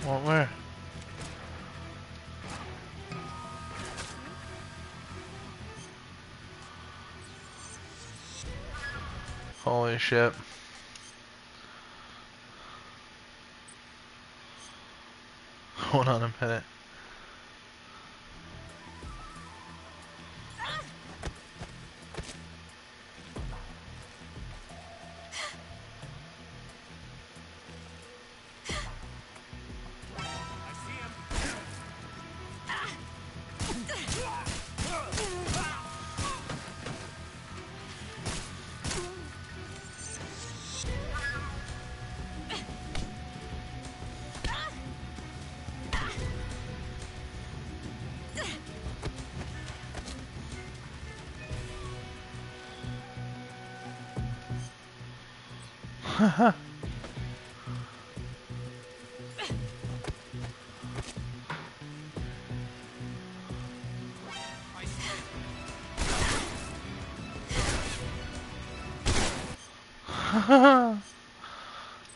What, where? Holy shit. Hold on a minute.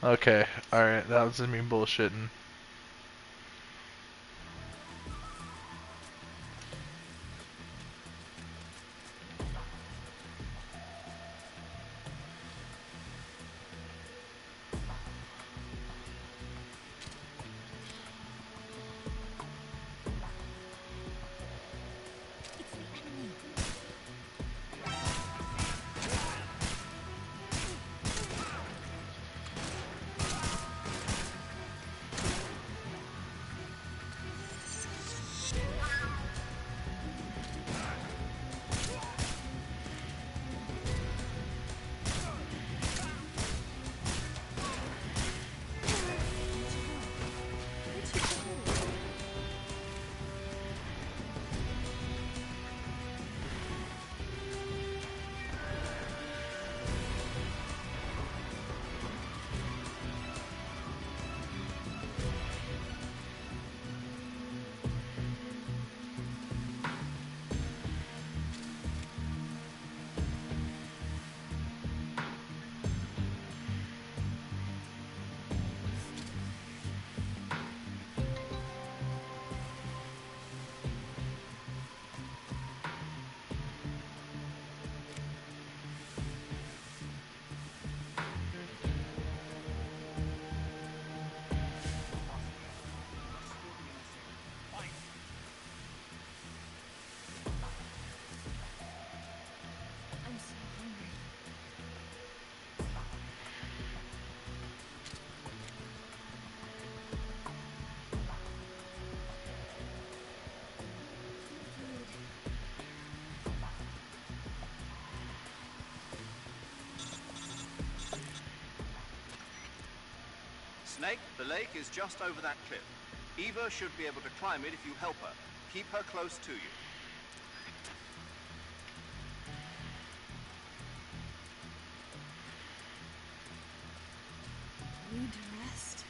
Okay, alright, that was me bullshitting. Snake, the lake is just over that cliff. Eva should be able to climb it if you help her. Keep her close to you. Need to rest.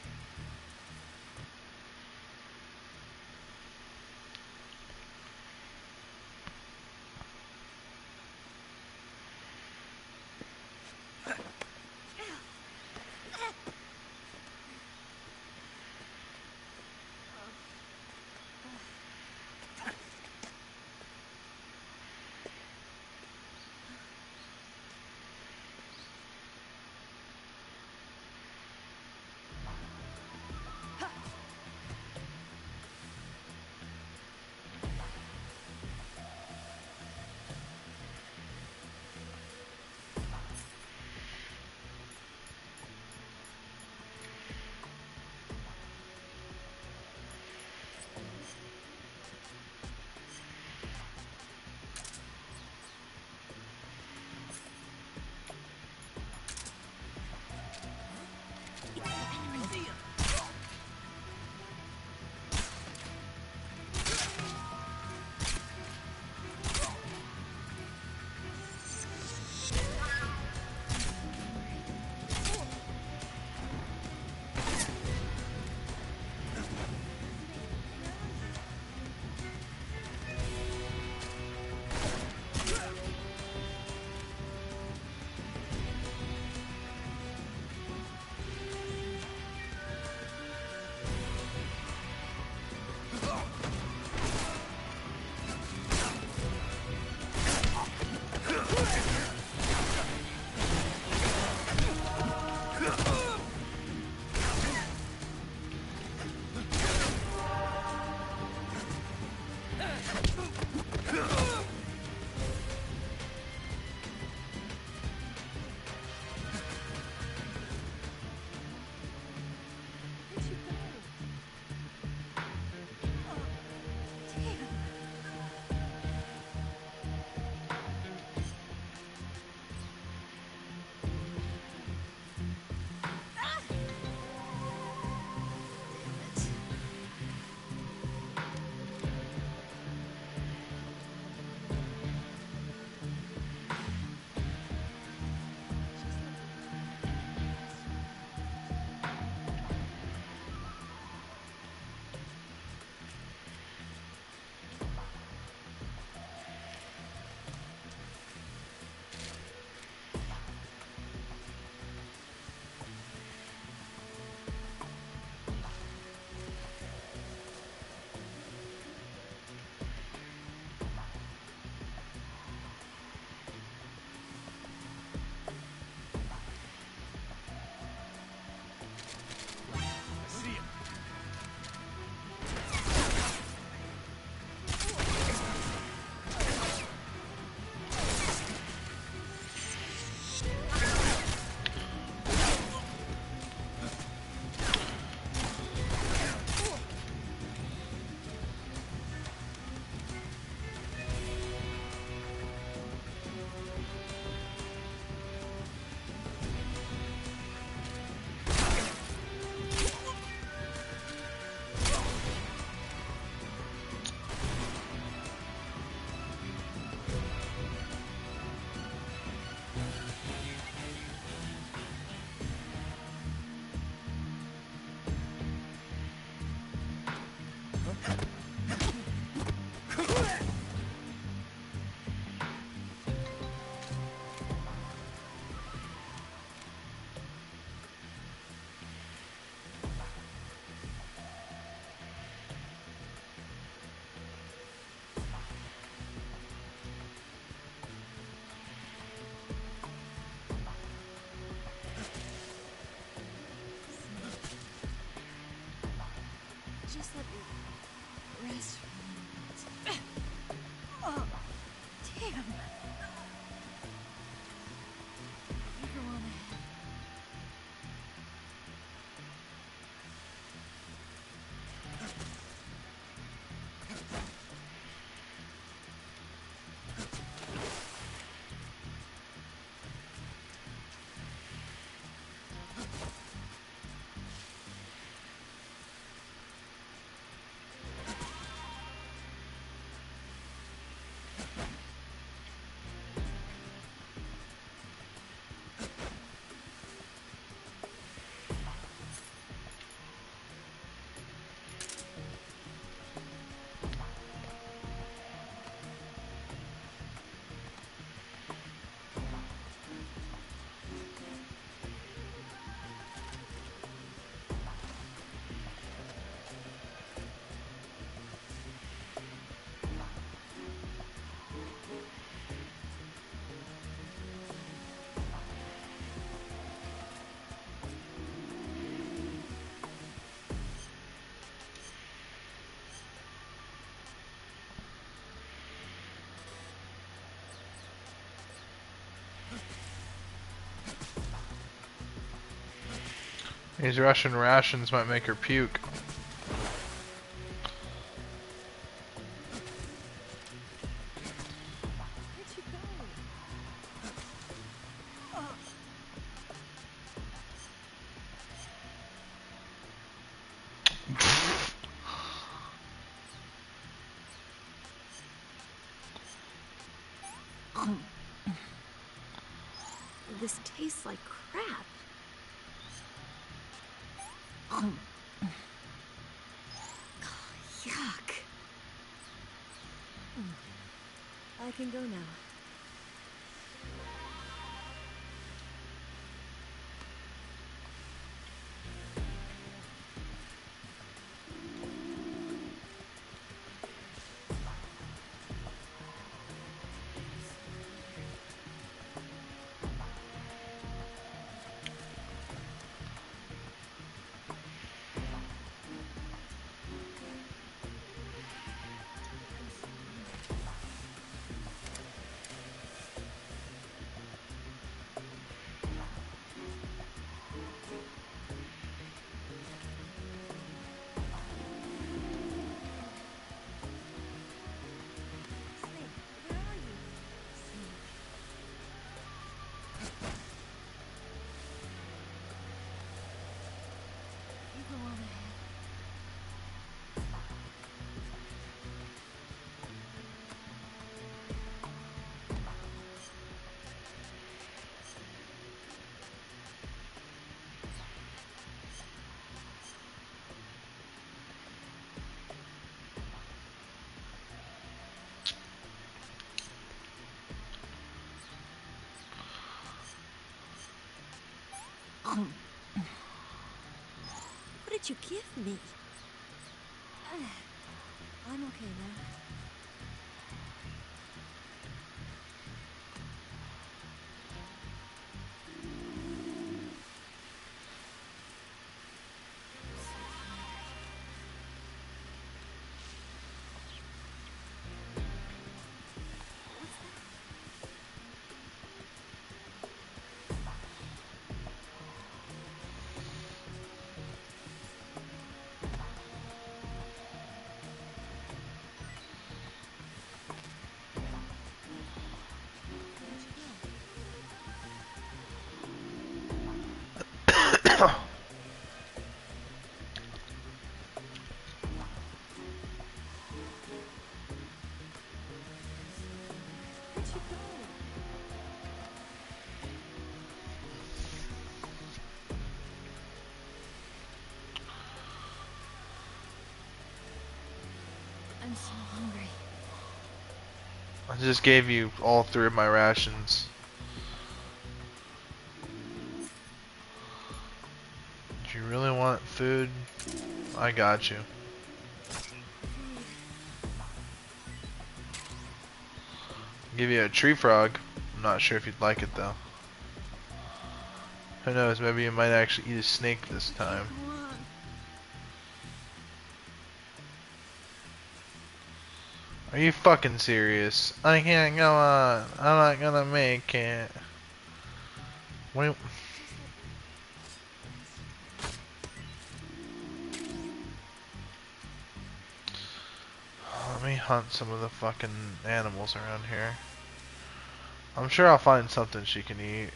These Russian rations might make her puke. Where'd you go? This tastes like crap. Yuck. I can go now. Snake, where are you? Snake. You go on ahead. What did you give me? I'm okay now. What's that? Where'd you go? Where'd you go? I'm so hungry. I just gave you all 3 of my rations. Do you really want food? I got you. I'll give you a tree frog. I'm not sure if you'd like it though. Who knows, maybe you might actually eat a snake this time. Come on. Are you fucking serious? I can't go on. I'm not gonna make it. Wait. Let me hunt some of the fucking animals around here. I'm sure I'll find something she can eat.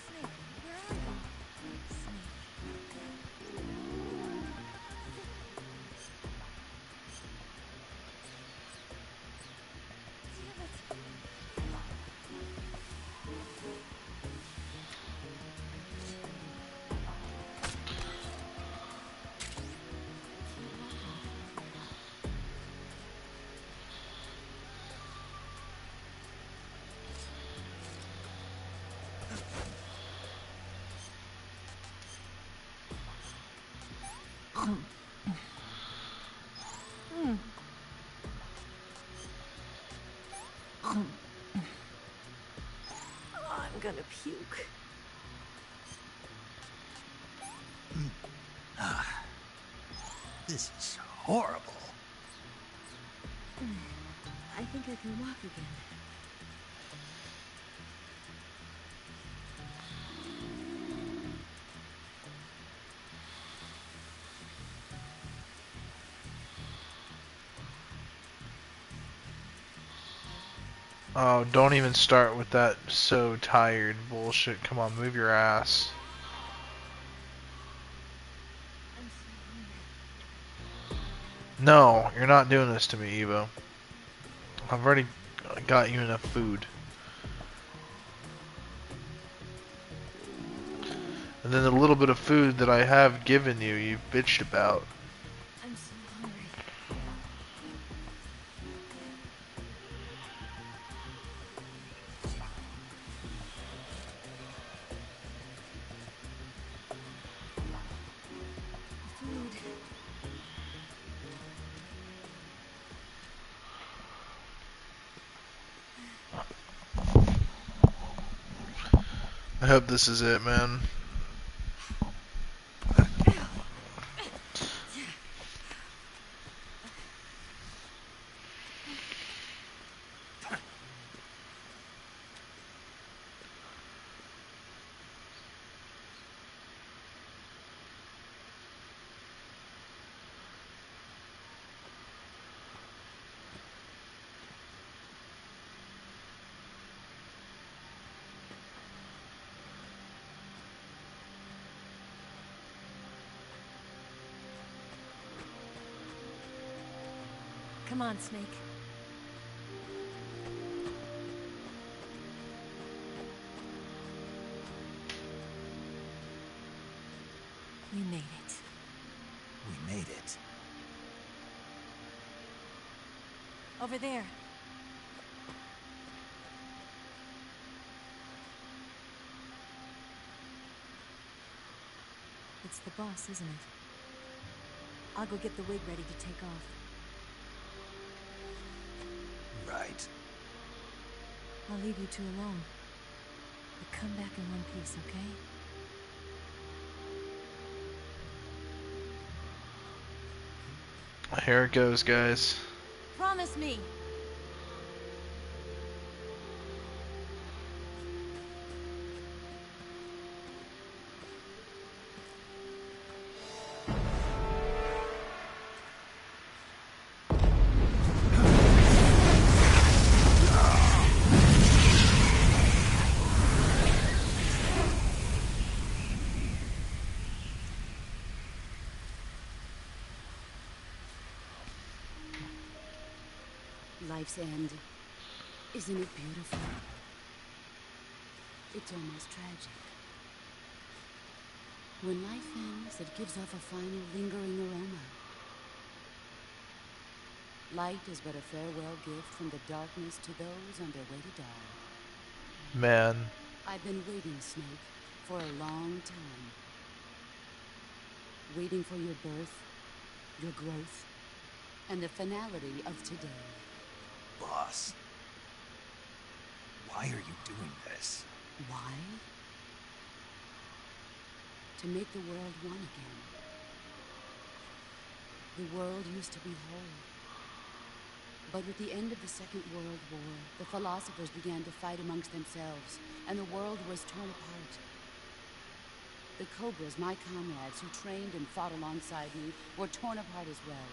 Snake, where are you? Snake. Damn it. I'm gonna puke. This is horrible. I think I can walk again. Oh, don't even start with that so tired bullshit. Come on, move your ass. I'm so hungry. No, you're not doing this to me, Evo. I've already got you enough food. And then the little bit of food that I have given you, you bitched about. I'm so hungry. Food. I hope this is it, man. Come on, Snake. We made it. We made it. Over there. It's the boss, isn't it? I'll go get the wig ready to take off. Right. I'll leave you two alone. But come back in one piece, okay? Here it goes, guys. Promise me! Life's end. Isn't it beautiful? It's almost tragic. When life ends, it gives off a final lingering aroma. Light is but a farewell gift from the darkness to those on their way to die. Man. I've been waiting, Snake, for a long time. Waiting for your birth, your growth, and the finality of today. Boss. Why are you doing this? Why? To make the world one again. The world used to be whole. But with the end of the Second World War, the philosophers began to fight amongst themselves, and the world was torn apart. The Cobras, my comrades who trained and fought alongside me, were torn apart as well.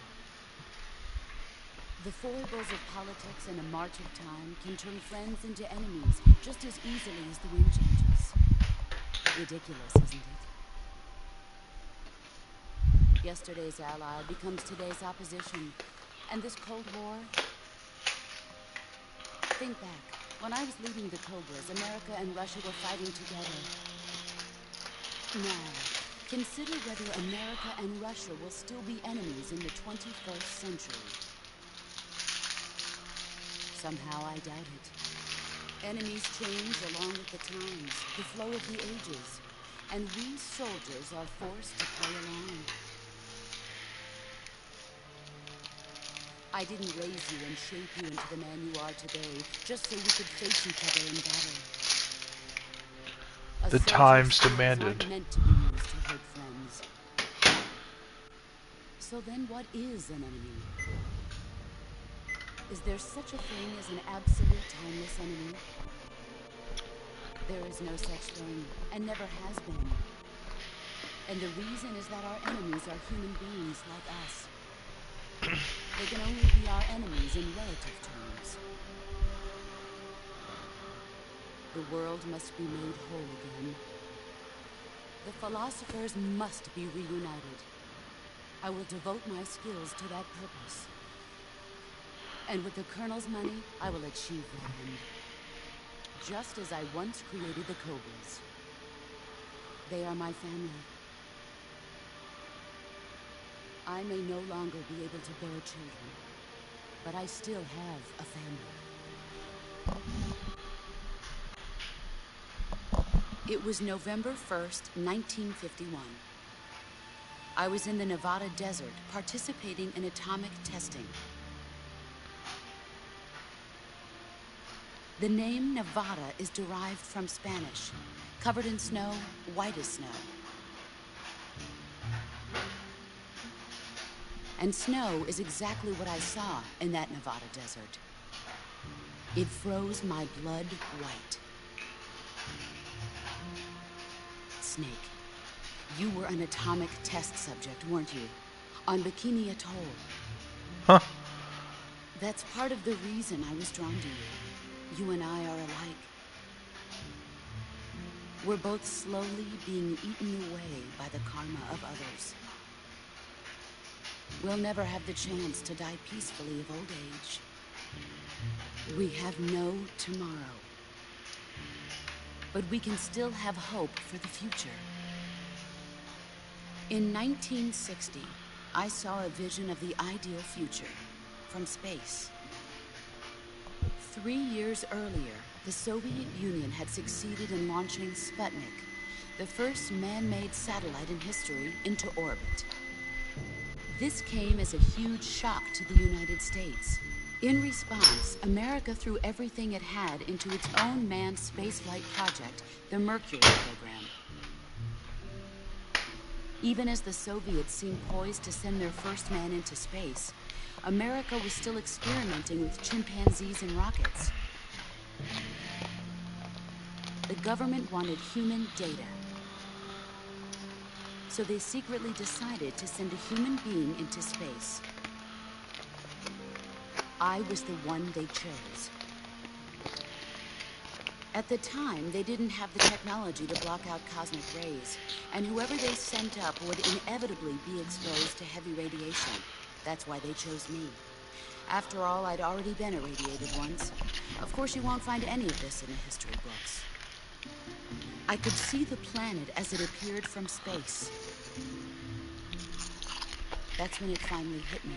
The foibles of politics and a march of time can turn friends into enemies just as easily as the wind changes. Ridiculous, isn't it? Yesterday's ally becomes today's opposition. And this Cold War? Think back. When I was leading the Cobras, America and Russia were fighting together. Now, consider whether America and Russia will still be enemies in the 21st century. Somehow I doubt it. Enemies change along with the times, the flow of the ages, and we soldiers are forced to play along. I didn't raise you and shape you into the man you are today, just so we could face each other in battle. A The soldier's times skills demanded. aren't meant to be used to hurt friends. So then what is an enemy? Is there such a thing as an absolute timeless enemy? There is no such thing, and never has been. And the reason is that our enemies are human beings like us. They can only be our enemies in relative terms. The world must be made whole again. The philosophers must be reunited. I will devote my skills to that purpose. And with the Colonel's money, I will achieve that end. Just as I once created the Cobras. They are my family. I may no longer be able to bear children, but I still have a family. It was November 1st, 1951. I was in the Nevada desert participating in atomic testing. The name Nevada is derived from Spanish, covered in snow, white as snow. And snow is exactly what I saw in that Nevada desert. It froze my blood white. Snake, you were an atomic test subject, weren't you? On Bikini Atoll. Huh. That's part of the reason I was drawn to you. You and I are alike. We're both slowly being eaten away by the karma of others. We'll never have the chance to die peacefully of old age. We have no tomorrow. But we can still have hope for the future. In 1960, I saw a vision of the ideal future from space. 3 years earlier, the Soviet Union had succeeded in launching Sputnik, the first man-made satellite in history, into orbit. This came as a huge shock to the United States. In response, America threw everything it had into its own manned spaceflight project, the Mercury program. Even as the Soviets seemed poised to send their first man into space, America was still experimenting with chimpanzees and rockets. The government wanted human data. So they secretly decided to send a human being into space. I was the one they chose. At the time, they didn't have the technology to block out cosmic rays, and whoever they sent up would inevitably be exposed to heavy radiation. That's why they chose me. After all, I'd already been irradiated once. Of course, you won't find any of this in the history books. I could see the planet as it appeared from space. That's when it finally hit me.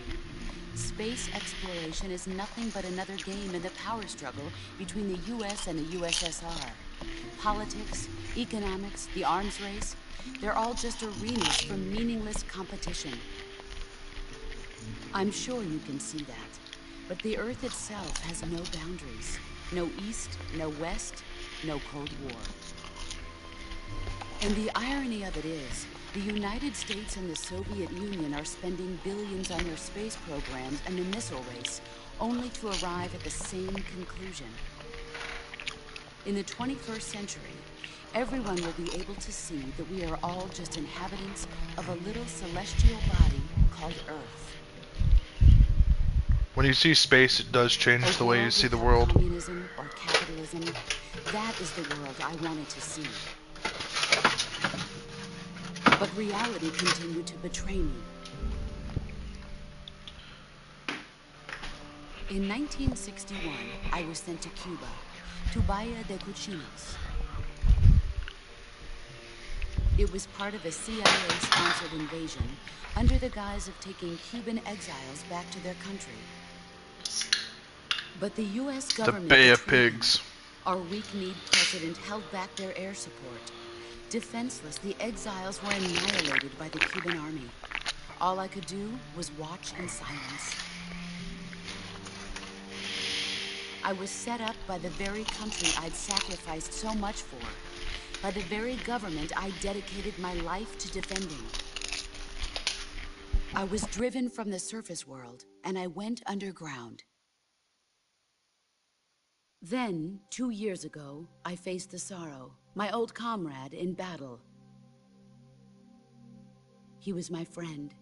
Space exploration is nothing but another game in the power struggle between the US and the USSR. Politics, economics, the arms race, they're all just arenas for meaningless competition. I'm sure you can see that, but the Earth itself has no boundaries. No East, no West, no Cold War. And the irony of it is, the United States and the Soviet Union are spending billions on their space programs and the missile race, only to arrive at the same conclusion. In the 21st century, everyone will be able to see that we are all just inhabitants of a little celestial body called Earth. When you see space, it does change the way you see the world. Communism or capitalism, that is the world I wanted to see. But reality continued to betray me. In 1961, I was sent to Cuba, to Bahia de Cochinos. It was part of a CIA-sponsored invasion under the guise of taking Cuban exiles back to their country. But the U.S. government The Bay of betrayed Pigs. them. Our weak-kneed president held back their air support. Defenseless, the exiles were annihilated by the Cuban army. All I could do was watch in silence. I was set up by the very country I'd sacrificed so much for, by the very government I dedicated my life to defending. I was driven from the surface world, and I went underground. Then, 2 years ago, I faced the Sorrow, my old comrade in battle. He was my friend.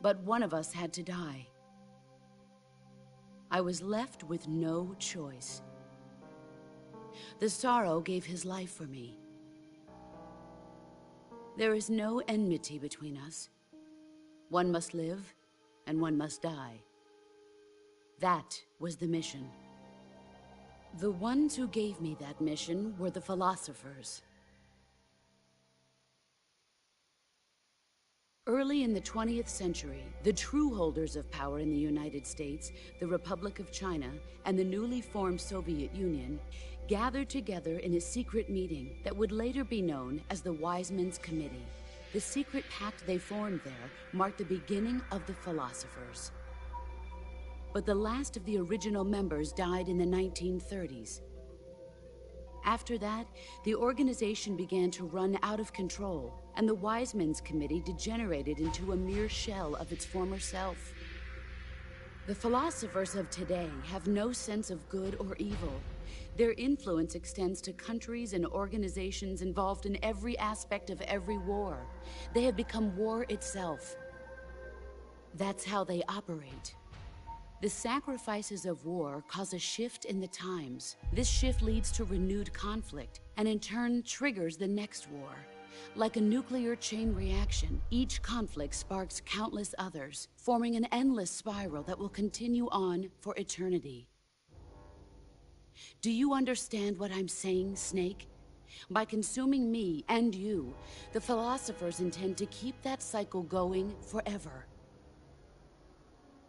But one of us had to die. I was left with no choice. The Sorrow gave his life for me. There is no enmity between us. One must live, and one must die. That was the mission. The ones who gave me that mission were the philosophers. Early in the 20th century, the true holders of power in the United States, the Republic of China, and the newly formed Soviet Union gathered together in a secret meeting that would later be known as the Wise Men's Committee. The secret pact they formed there marked the beginning of the philosophers. But the last of the original members died in the 1930s. After that, the organization began to run out of control, and the Wise Men's Committee degenerated into a mere shell of its former self. The philosophers of today have no sense of good or evil. Their influence extends to countries and organizations involved in every aspect of every war. They have become war itself. That's how they operate. The sacrifices of war cause a shift in the times. This shift leads to renewed conflict, and in turn triggers the next war. Like a nuclear chain reaction, each conflict sparks countless others, forming an endless spiral that will continue on for eternity. Do you understand what I'm saying, Snake? By consuming me and you, the philosophers intend to keep that cycle going forever.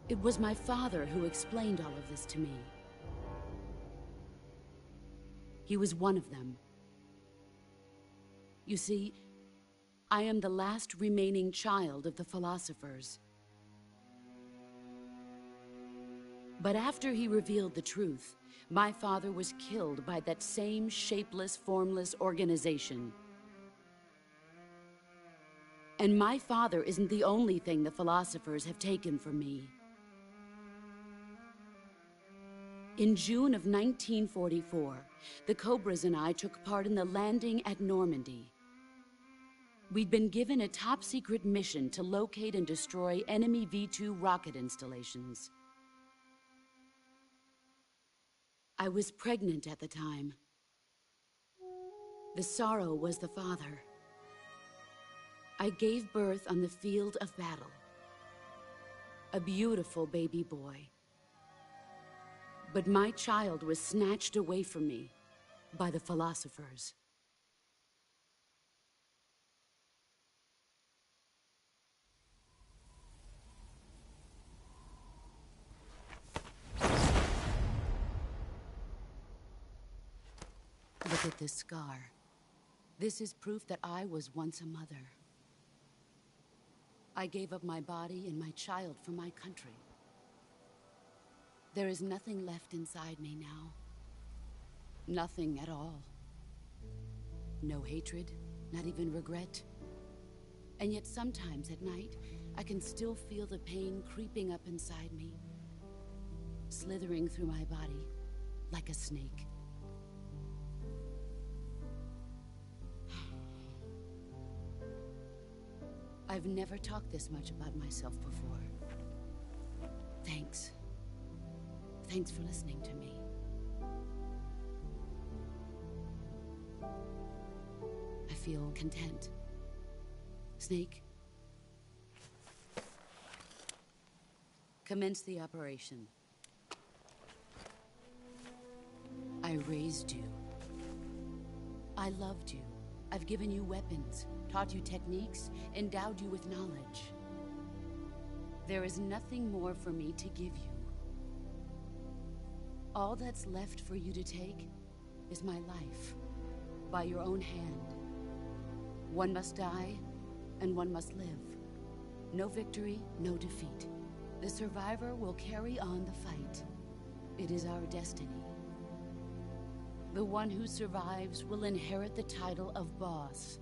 It was my father who explained all of this to me. He was one of them. You see, I am the last remaining child of the philosophers. But after he revealed the truth, my father was killed by that same shapeless, formless organization. And my father isn't the only thing the philosophers have taken from me. In June of 1944, the Cobras and I took part in the landing at Normandy. We'd been given a top-secret mission to locate and destroy enemy V-2 rocket installations. I was pregnant at the time. The Sorrow was the father. I gave birth on the field of battle. A beautiful baby boy. But my child was snatched away from me by the philosophers. Look at this scar. This is proof that I was once a mother. I gave up my body and my child for my country. There is nothing left inside me now. Nothing at all. No hatred, not even regret. And yet sometimes at night, I can still feel the pain creeping up inside me, slithering through my body like a snake. I've never talked this much about myself before. Thanks. Thanks for listening to me. I feel content. Snake, commence the operation. I raised you. I loved you. I've given you weapons, taught you techniques, endowed you with knowledge. There is nothing more for me to give you. All that's left for you to take is my life, by your own hand. One must die, and one must live. No victory, no defeat. The survivor will carry on the fight. It is our destiny. The one who survives will inherit the title of boss.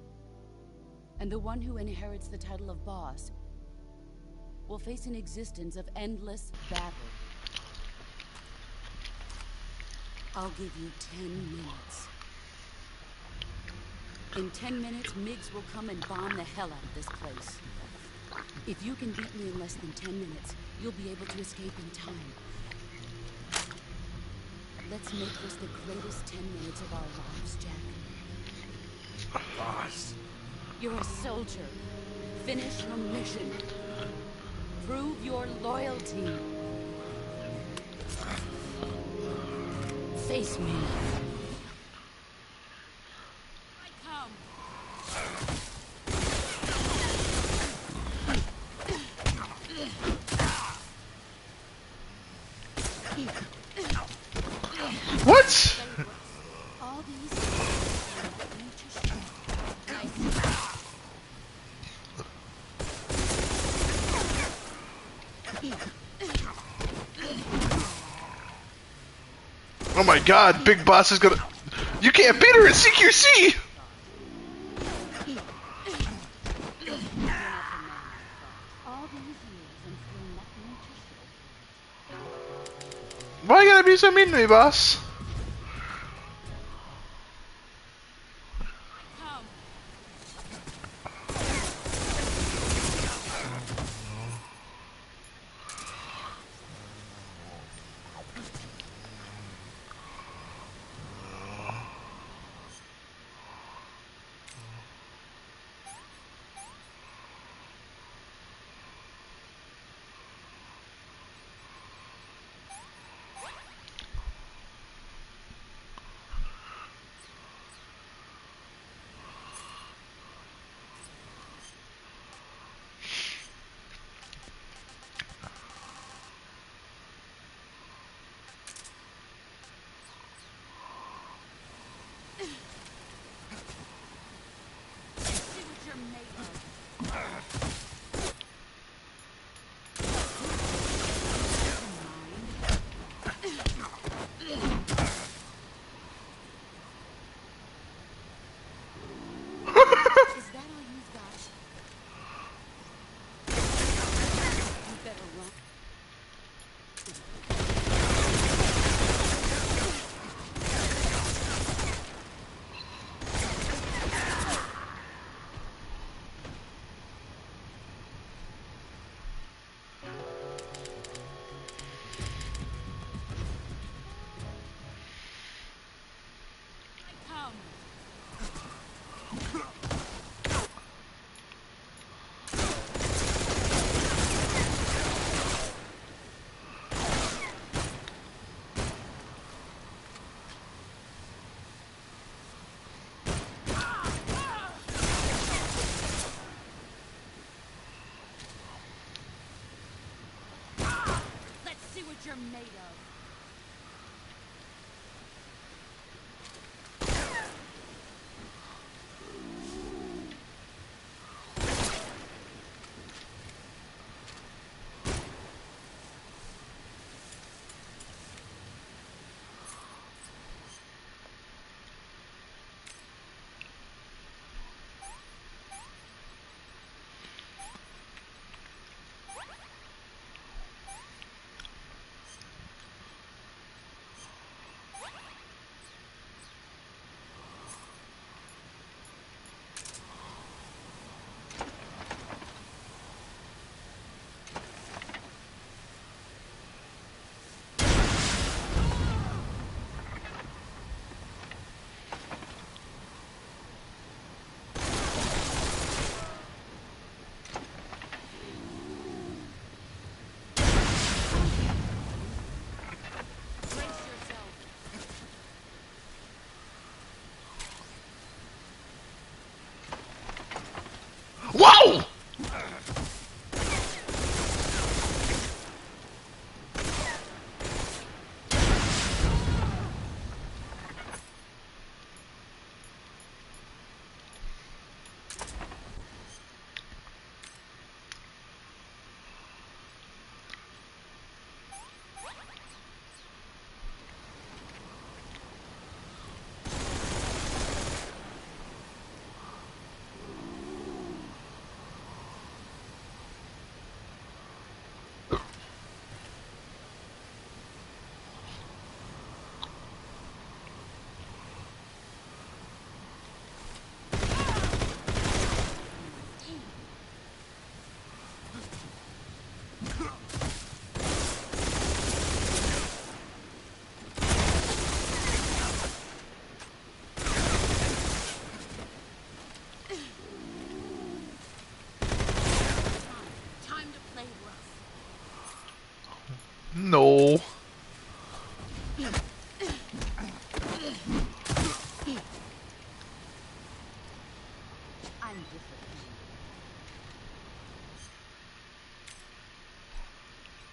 And the one who inherits the title of boss will face an existence of endless battle. I'll give you 10 minutes. In 10 minutes, Miggs will come and bomb the hell out of this place. If you can beat me in less than 10 minutes, you'll be able to escape in time. Let's make this the greatest 10 minutes of our lives, Jack. Boss. You're a soldier. Finish your mission. Prove your loyalty. Face me. I come. What? All these Oh my god, Big Boss is gonna... You can't beat her in CQC! Why you gotta be so mean to me, boss? You're made of.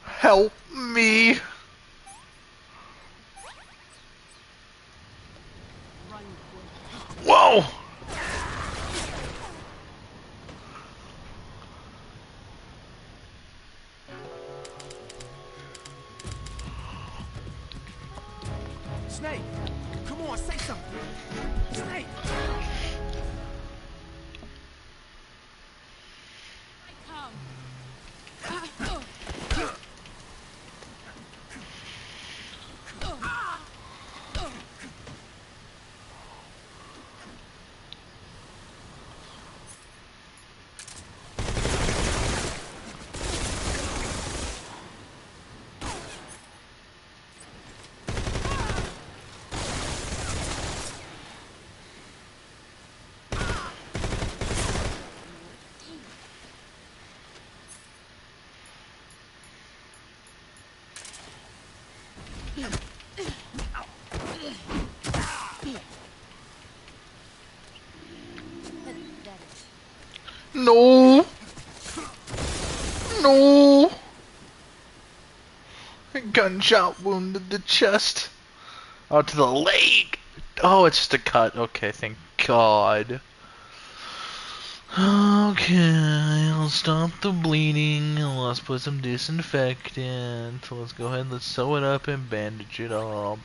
Help me! Whoa! Snake! Come on, say something! Snake! No! No! A gunshot wound to the chest. Oh, to the leg! Oh, it's just a cut. Okay, thank God. Okay, I'll stop the bleeding. Let's put some disinfectant. Let's go ahead and let's sew it up and bandage it up.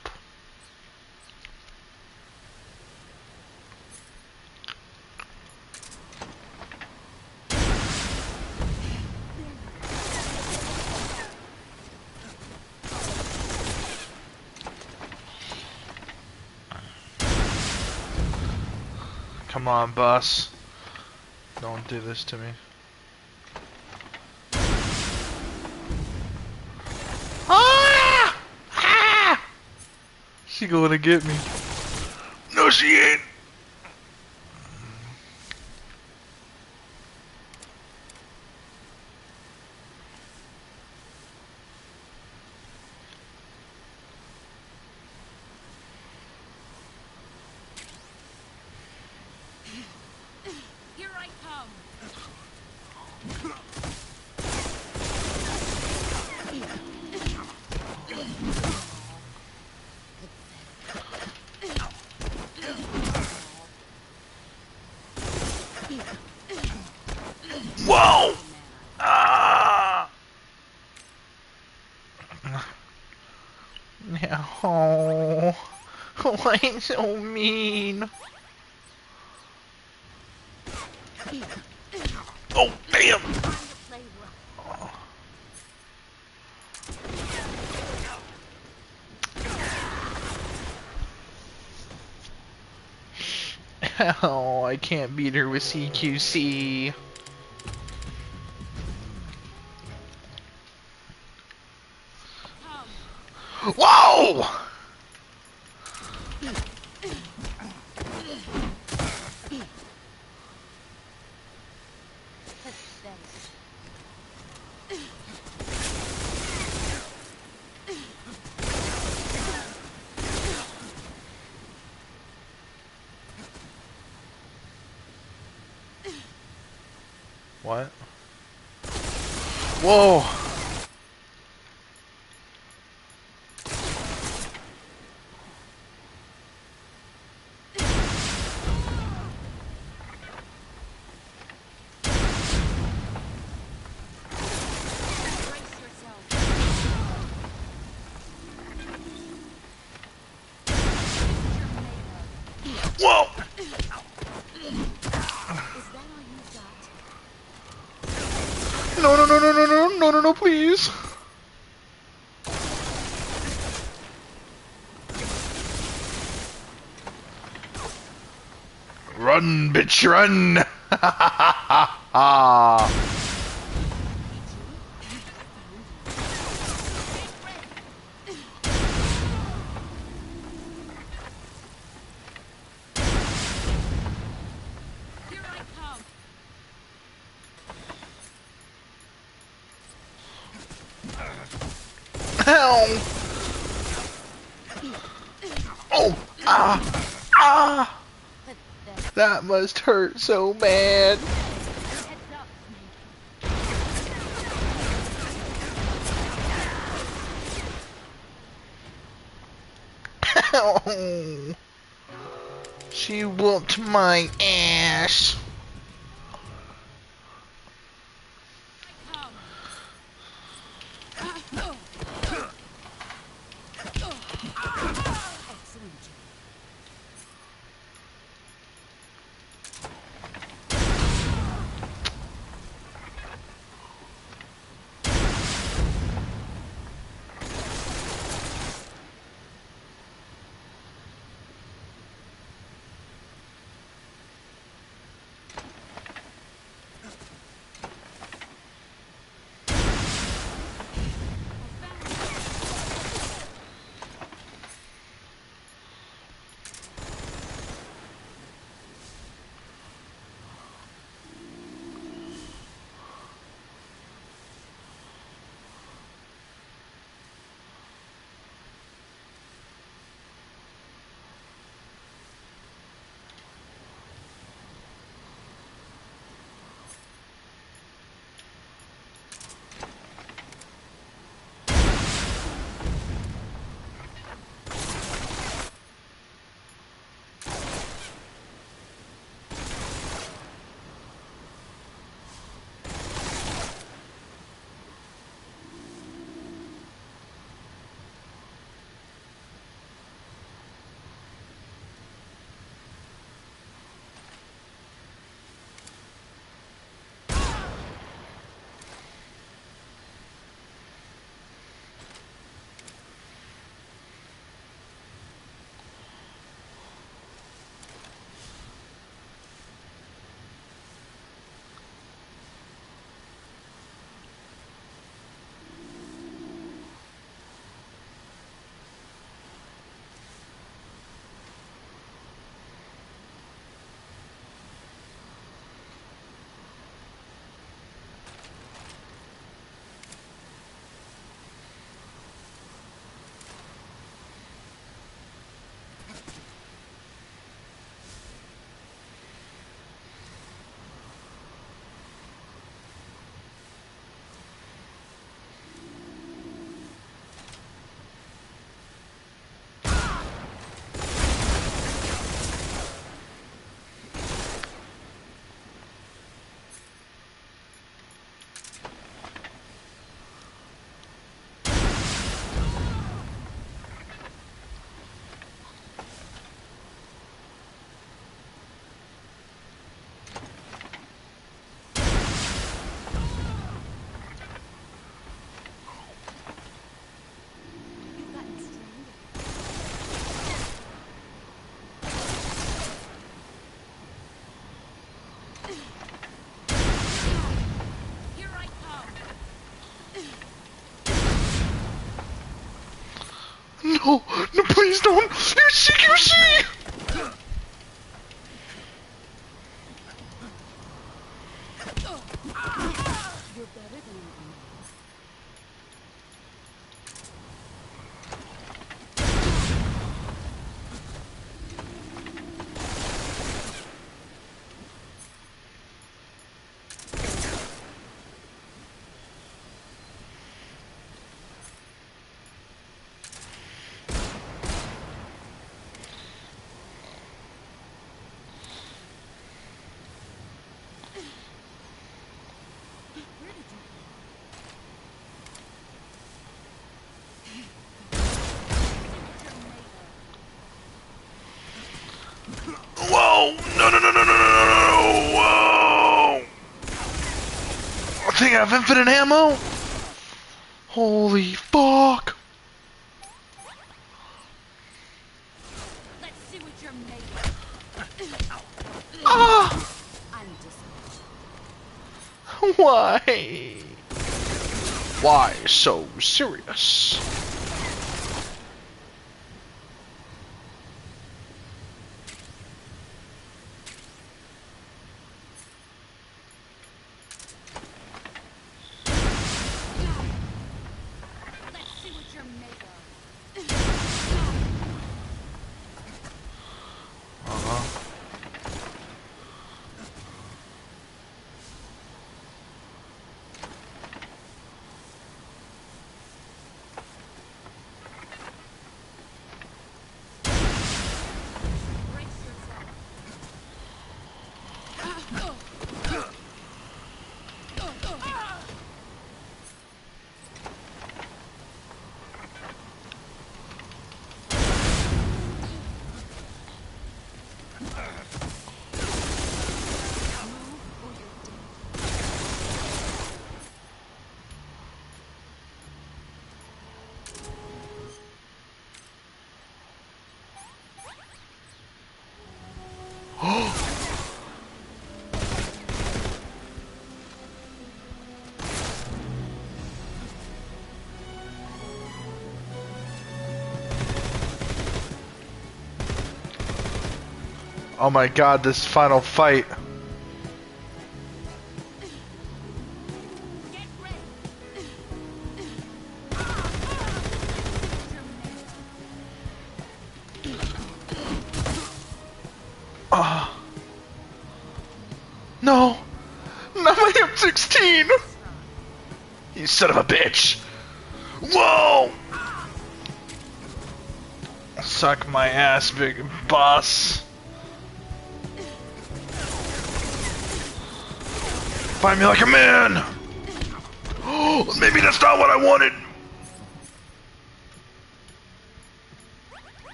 Come on, boss. Don't do this to me. Ah! Ah! She gonna get me. No, she ain't. Here I come. Whoa! Ah! No. Why so mean? Oh, damn! Oh, I can't beat her with CQC. Whoa! What? Whoa! Whoa! No, no, no, no, no, no, no, no, no, please. Run, bitch, run! Ha ha ha ha! Here I come. Ow! Oh! Ah! Ah! That must hurt so bad. Oh, she whooped my ass. No, no, please don't. You sick, you sick. You're better than me. Whoa! No, no, no, no, no, no, no, no! Whoa! I think I have infinite ammo. Holy fuck! Let's see what you're made of. Ah! I'm disappointed. Why? Why so serious? Let's see what you're made of. Oh my god, this final fight. No! Not my M16! You son of a bitch! Whoa! Suck my ass, big boss. Find me like a man! Oh, maybe that's not what I wanted!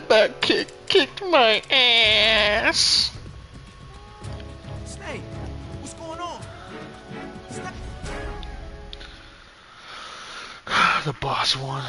That kicked my ass. Snake, what's going on? Snake. The boss won.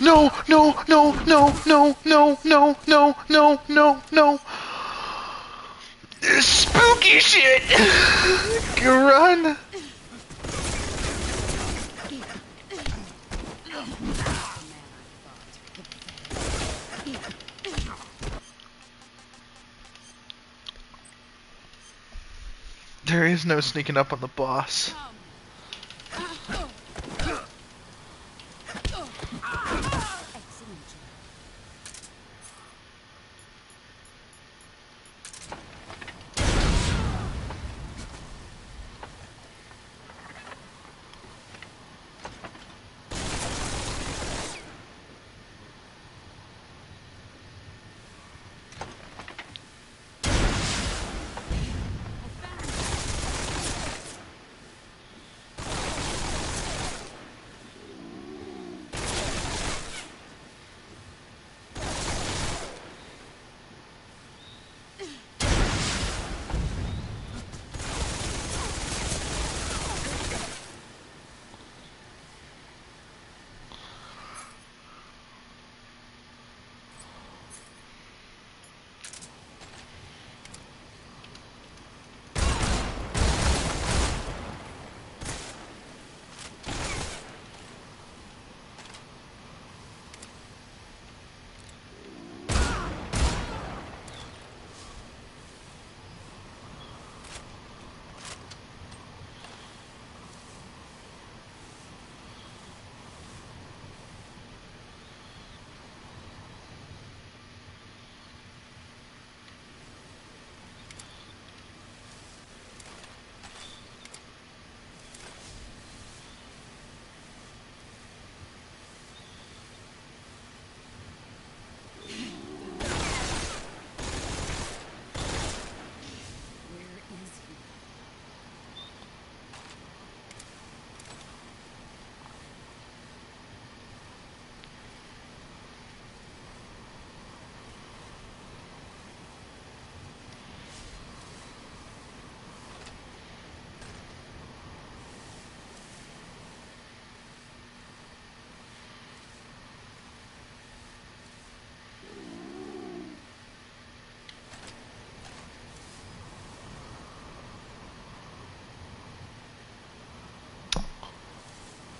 No, no, no, no, no, no, no, no, no, no, no. Spooky shit! Run! There is no sneaking up on the boss.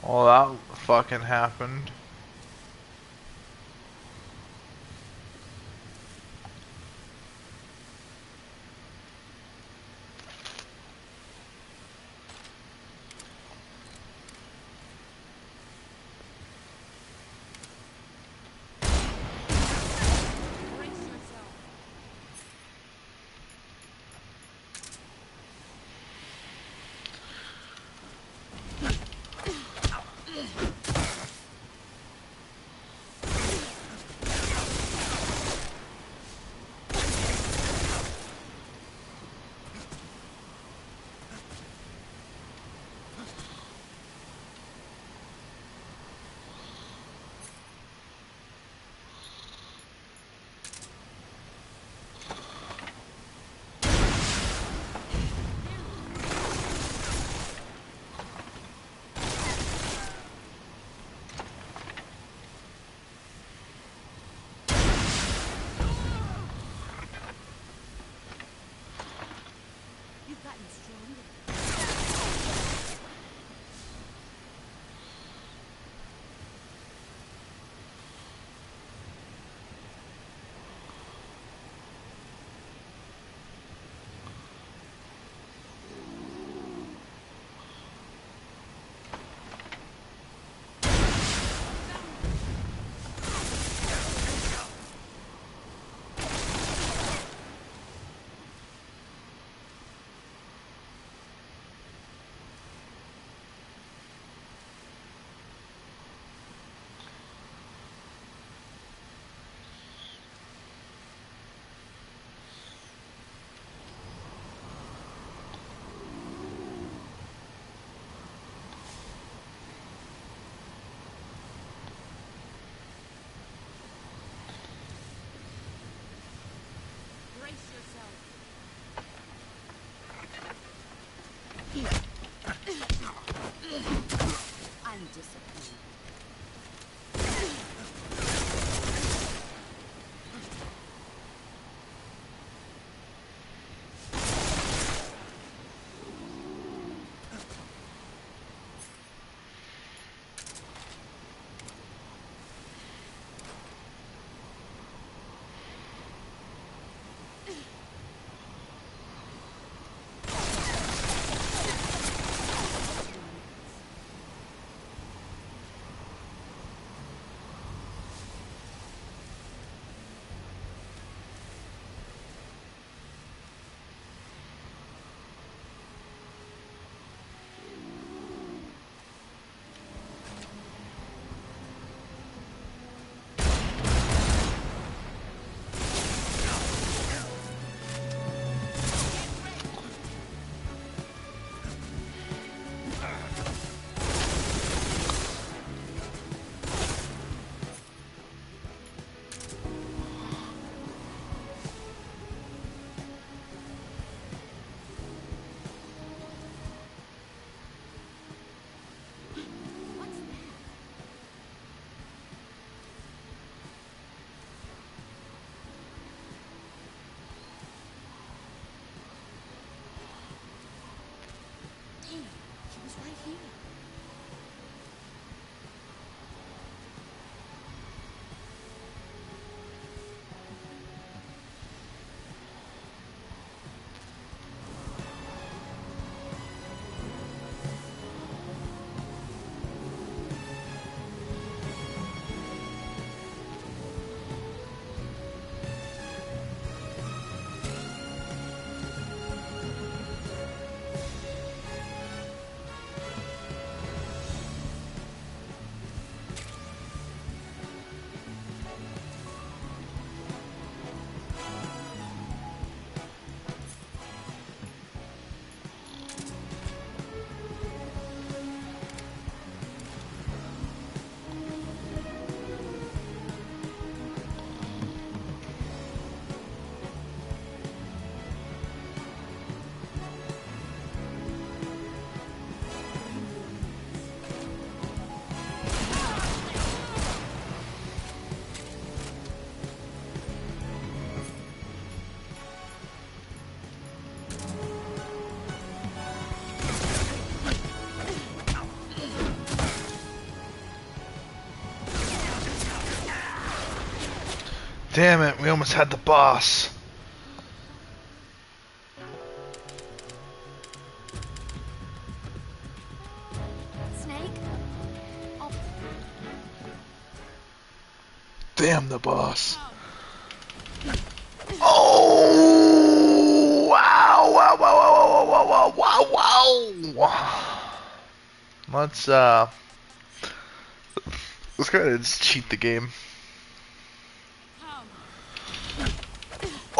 Well, that fucking happened. You've gotten stronger. I'm disappointed. Damn it, we almost had the boss. Snake? Oh, Damn the boss. Oh! Wow! Wow! Wow! Wow! Wow! Wow! Wow! Wow! Let's go ahead and cheat the game.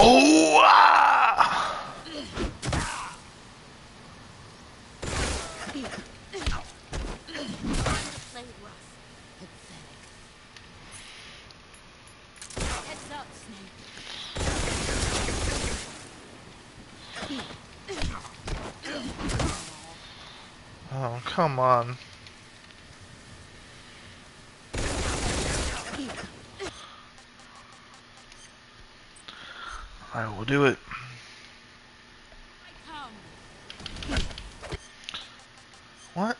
Oh! Ah! played rough. Pathetic. Heads up, Snake. Oh, come on. I will do it. What?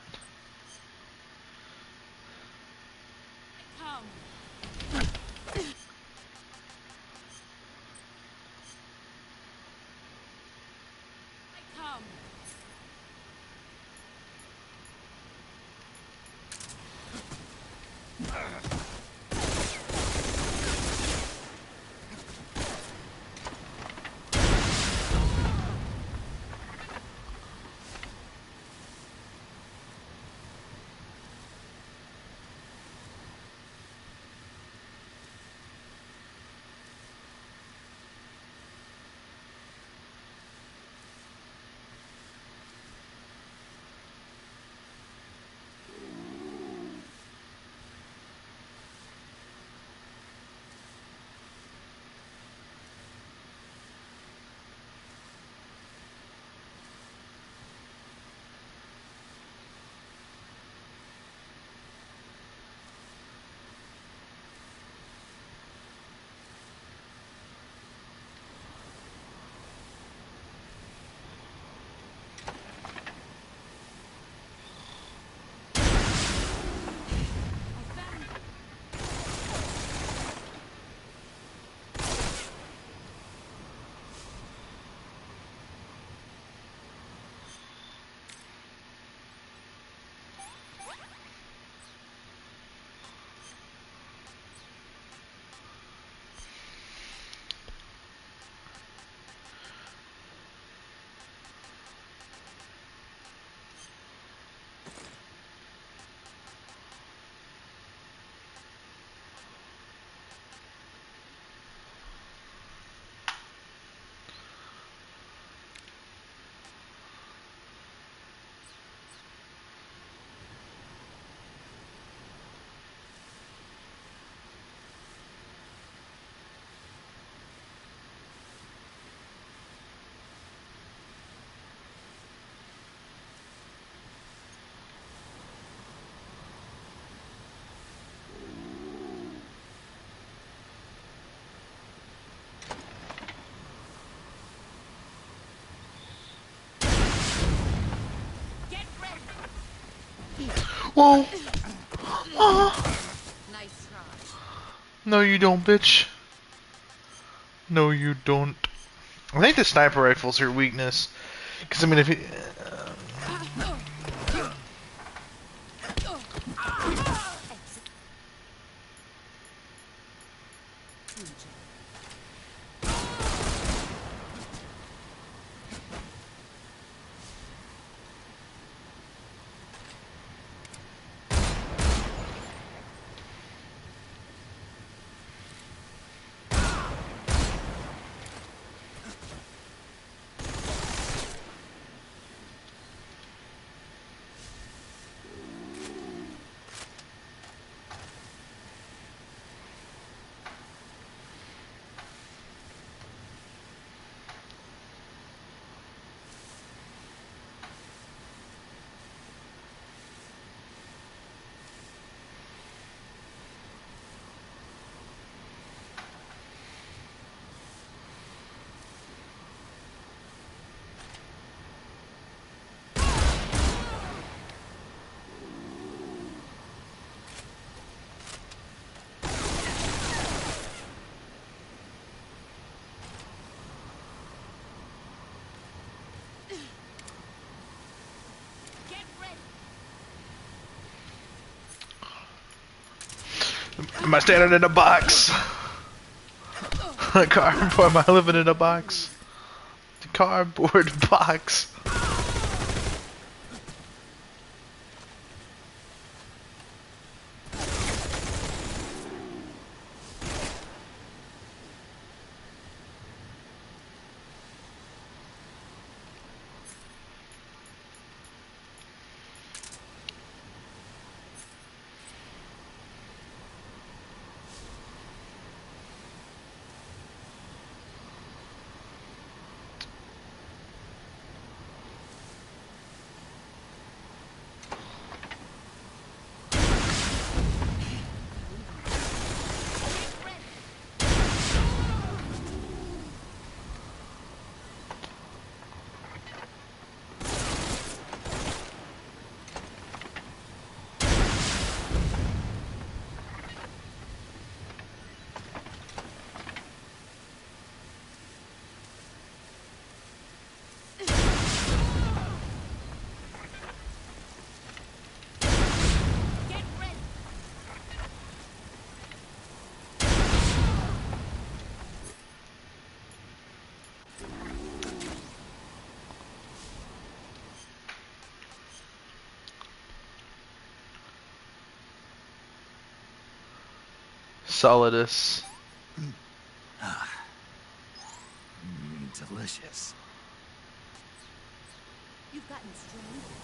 Whoa! Nice try. No, you don't, bitch. No, you don't. I think the sniper rifle's her weakness. Because, I mean, if he... Am I standing in a box? A cardboard? Am I living in a box? The cardboard box. Solidus. Delicious. You've gotten stronger.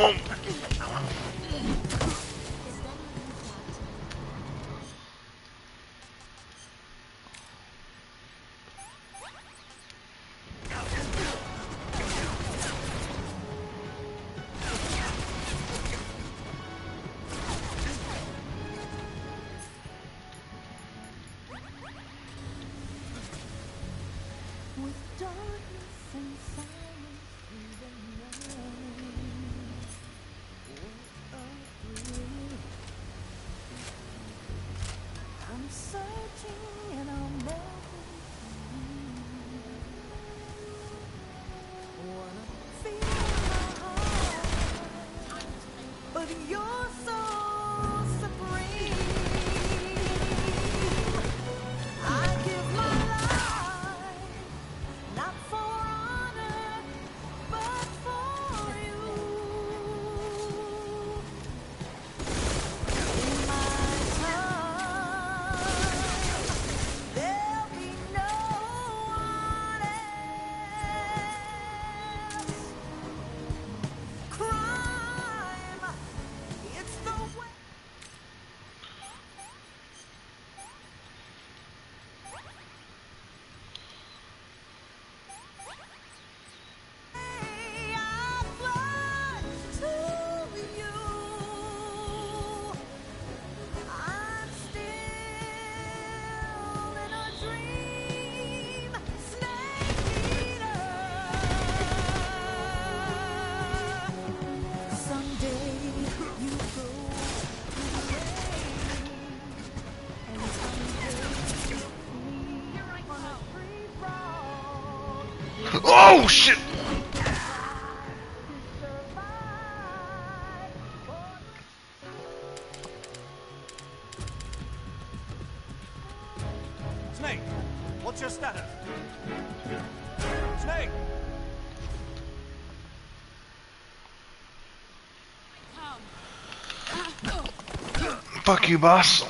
With darkness and silence through the night, what a thrill. I'm searching and I'm looking for you. Wanna feel my heart, but you're so supreme. I give my life, not for honor, but for you. In my time, there'll be no one else. Crime, it's the way. I fly to you. I'm still in a dream, snake eater. Someday you go to the rain, and someday you're free on a free fall. Oh shit! Snake, what's your status? Snake! Fuck you, boss.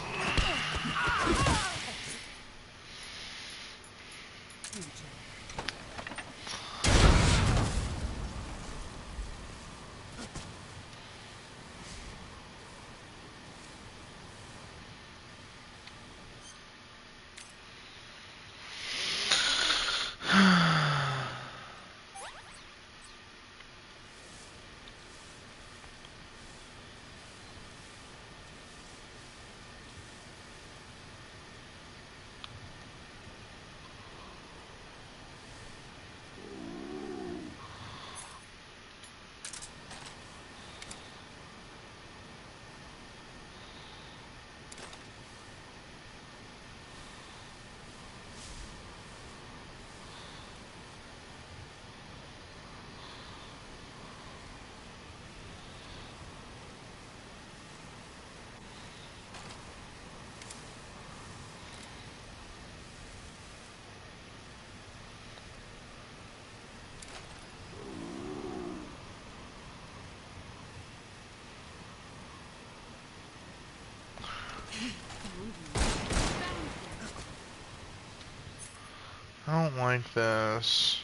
I don't like this.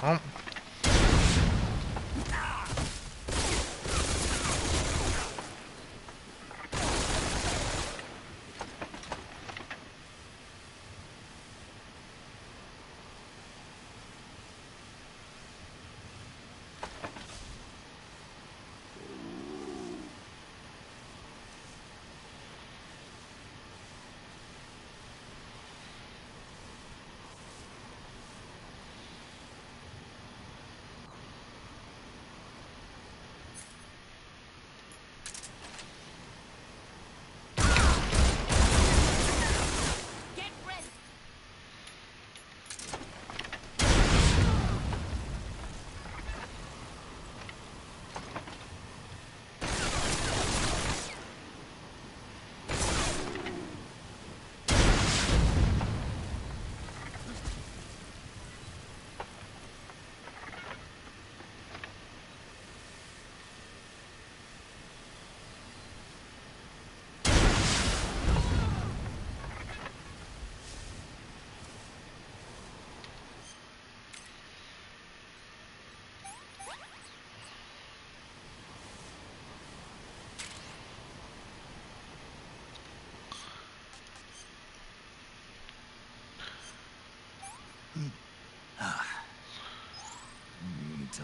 Oh.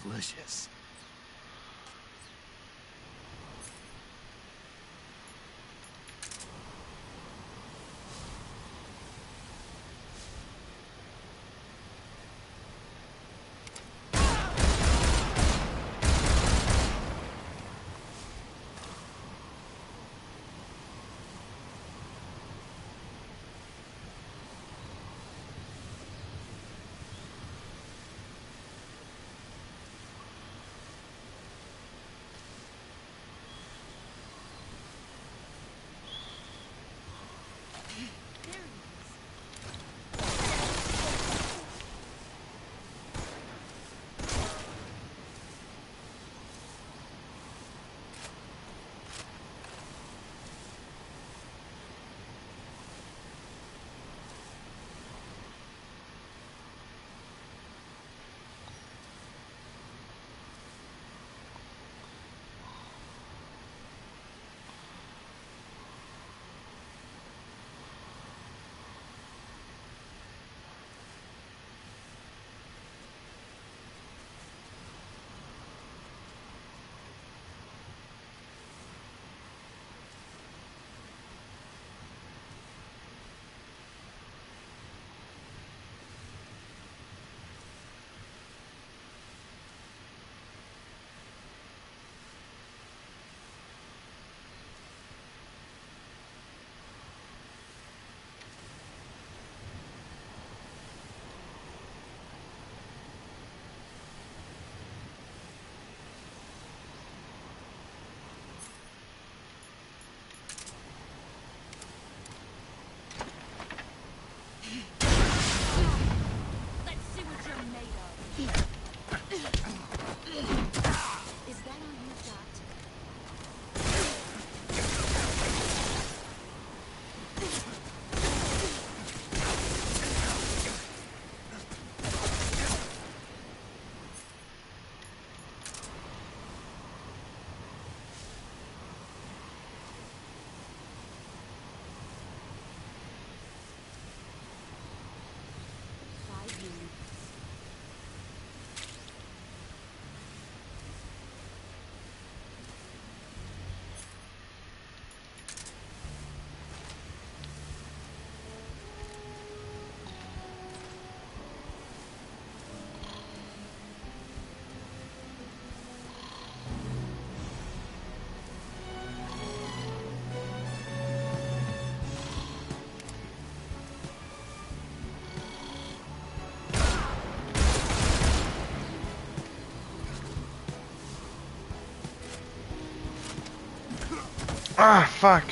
delicious. Let's see what you're made of. Is that all you got? Ah, fuck.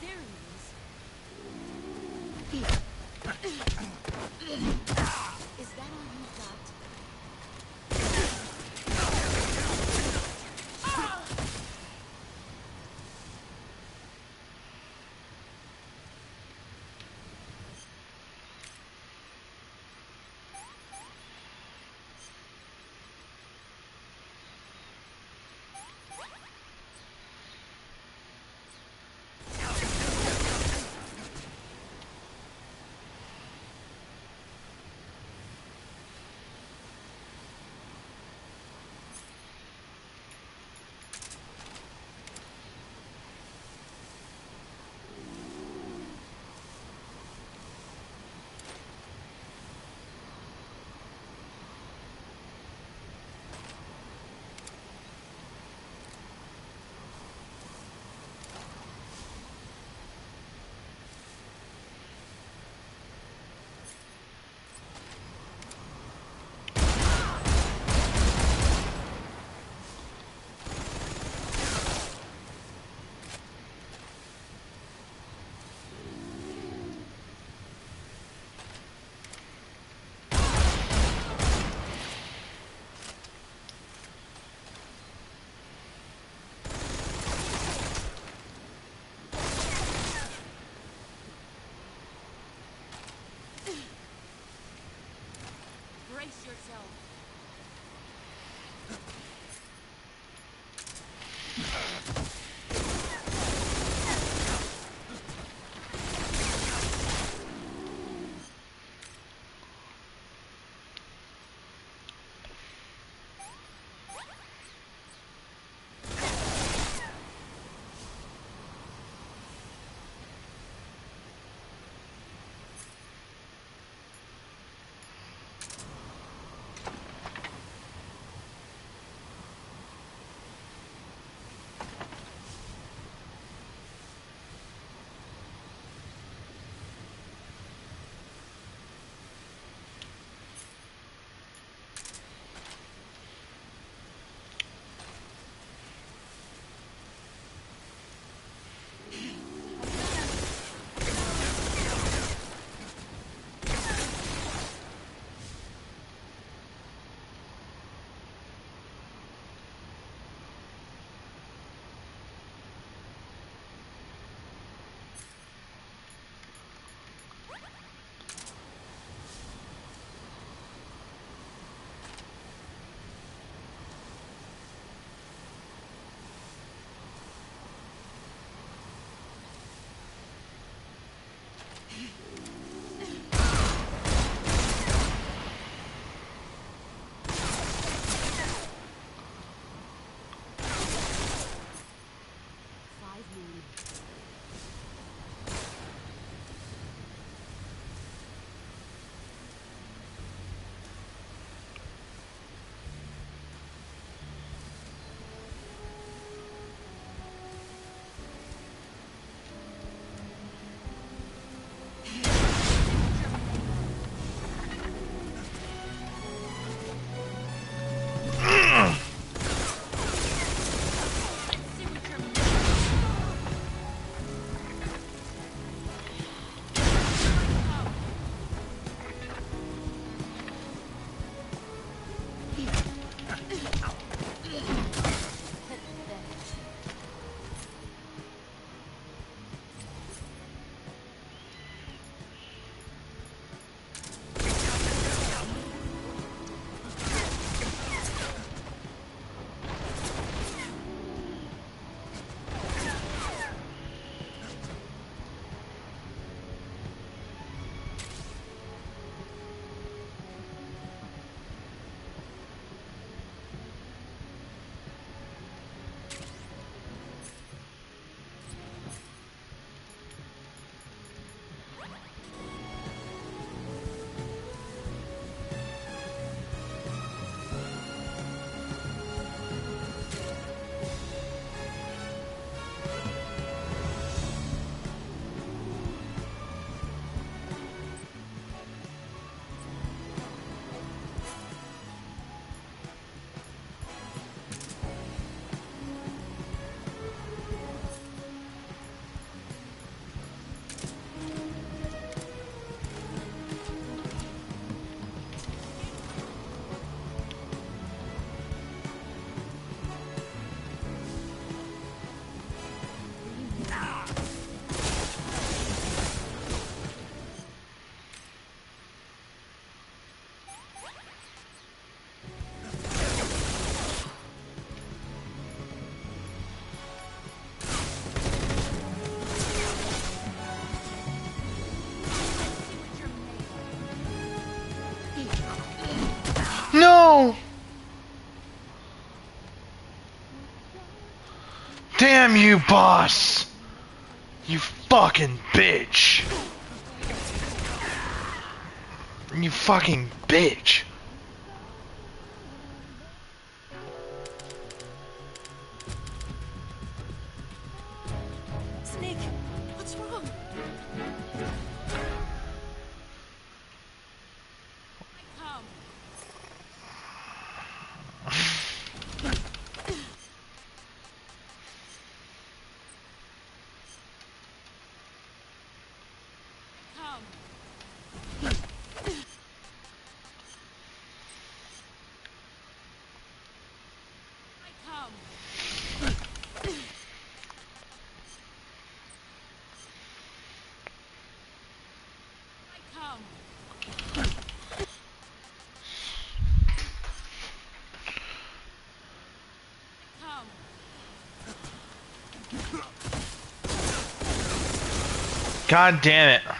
Here he is. Is that all you got? Brace yourself. No! Damn you, boss! You fucking bitch! You fucking bitch! Snake, what's wrong? Come. Come. I come. I come. I come. God damn it. Let's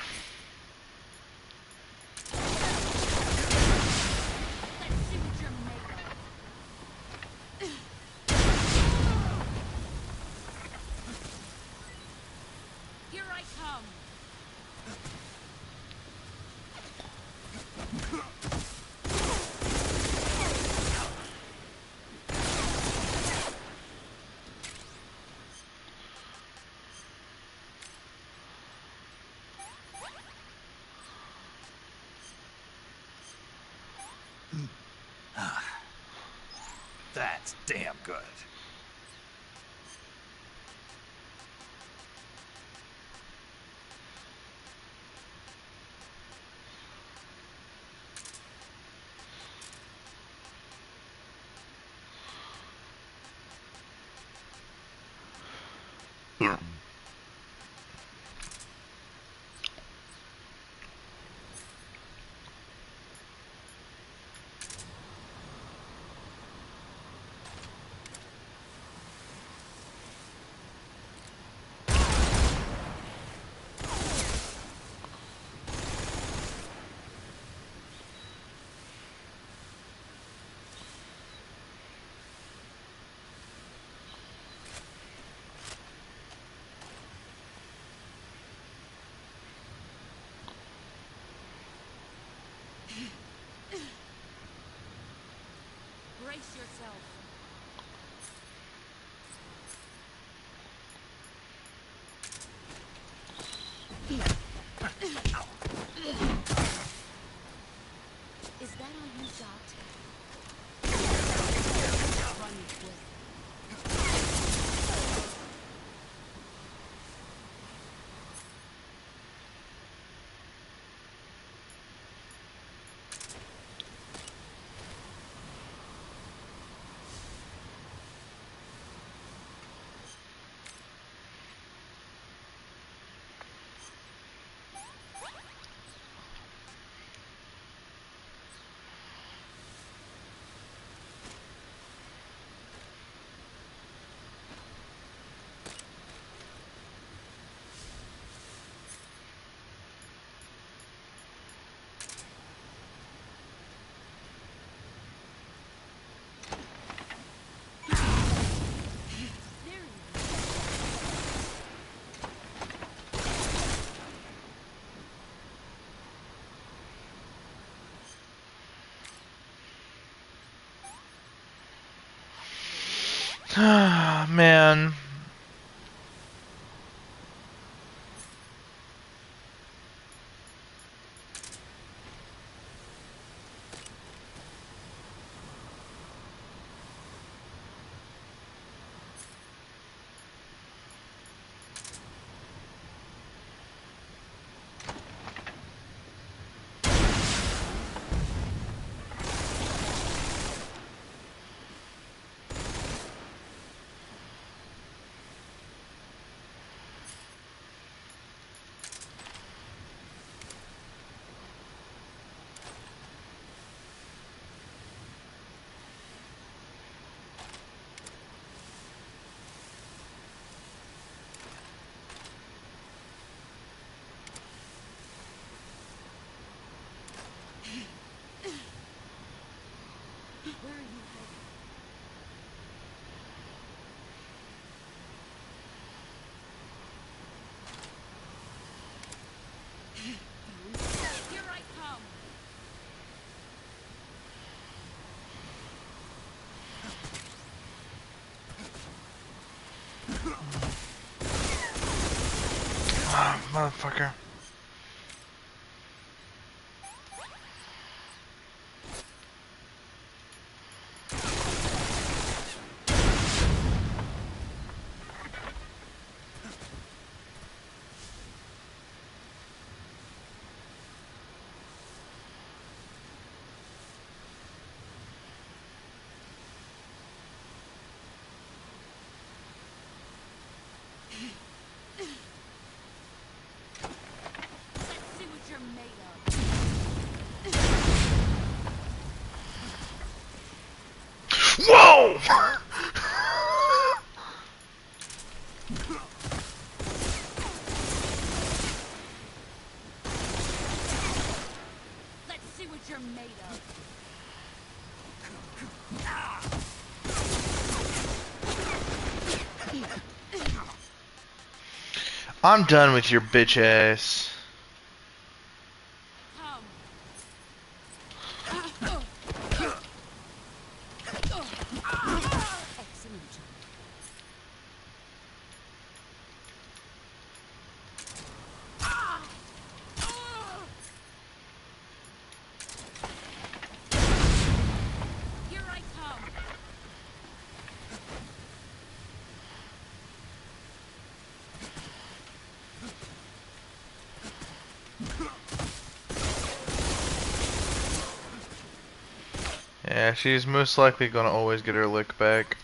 see what you're made of. Here I come. That's damn good. Brace yourself. Is that all you got? Run with. There he is. Ah, man. Motherfucker. Let's see what you're made of. Whoa! Let's see what you're made of. I'm done with your bitch ass. Come. Excellent job. Here I come. Yeah, she's most likely gonna always get her lick back.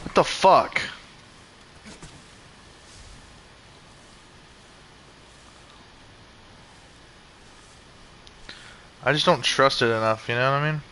What the fuck? I just don't trust it enough, you know what I mean?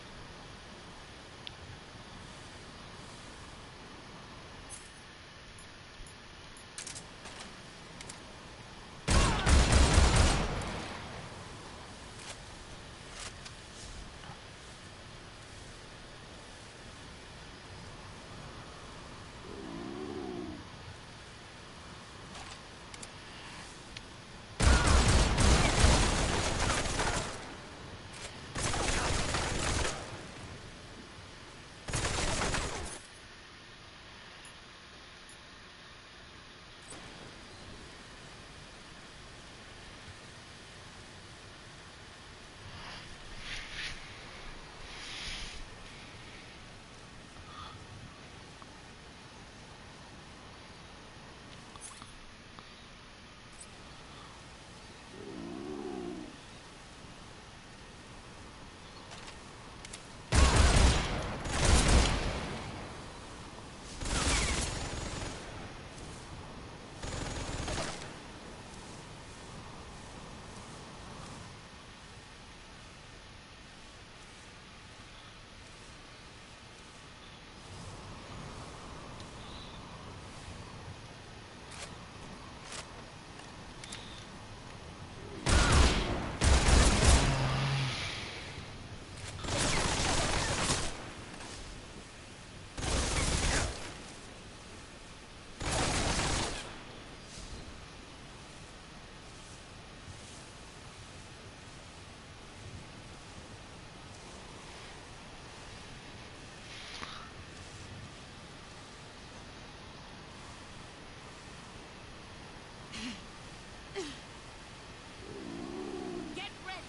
Get ready.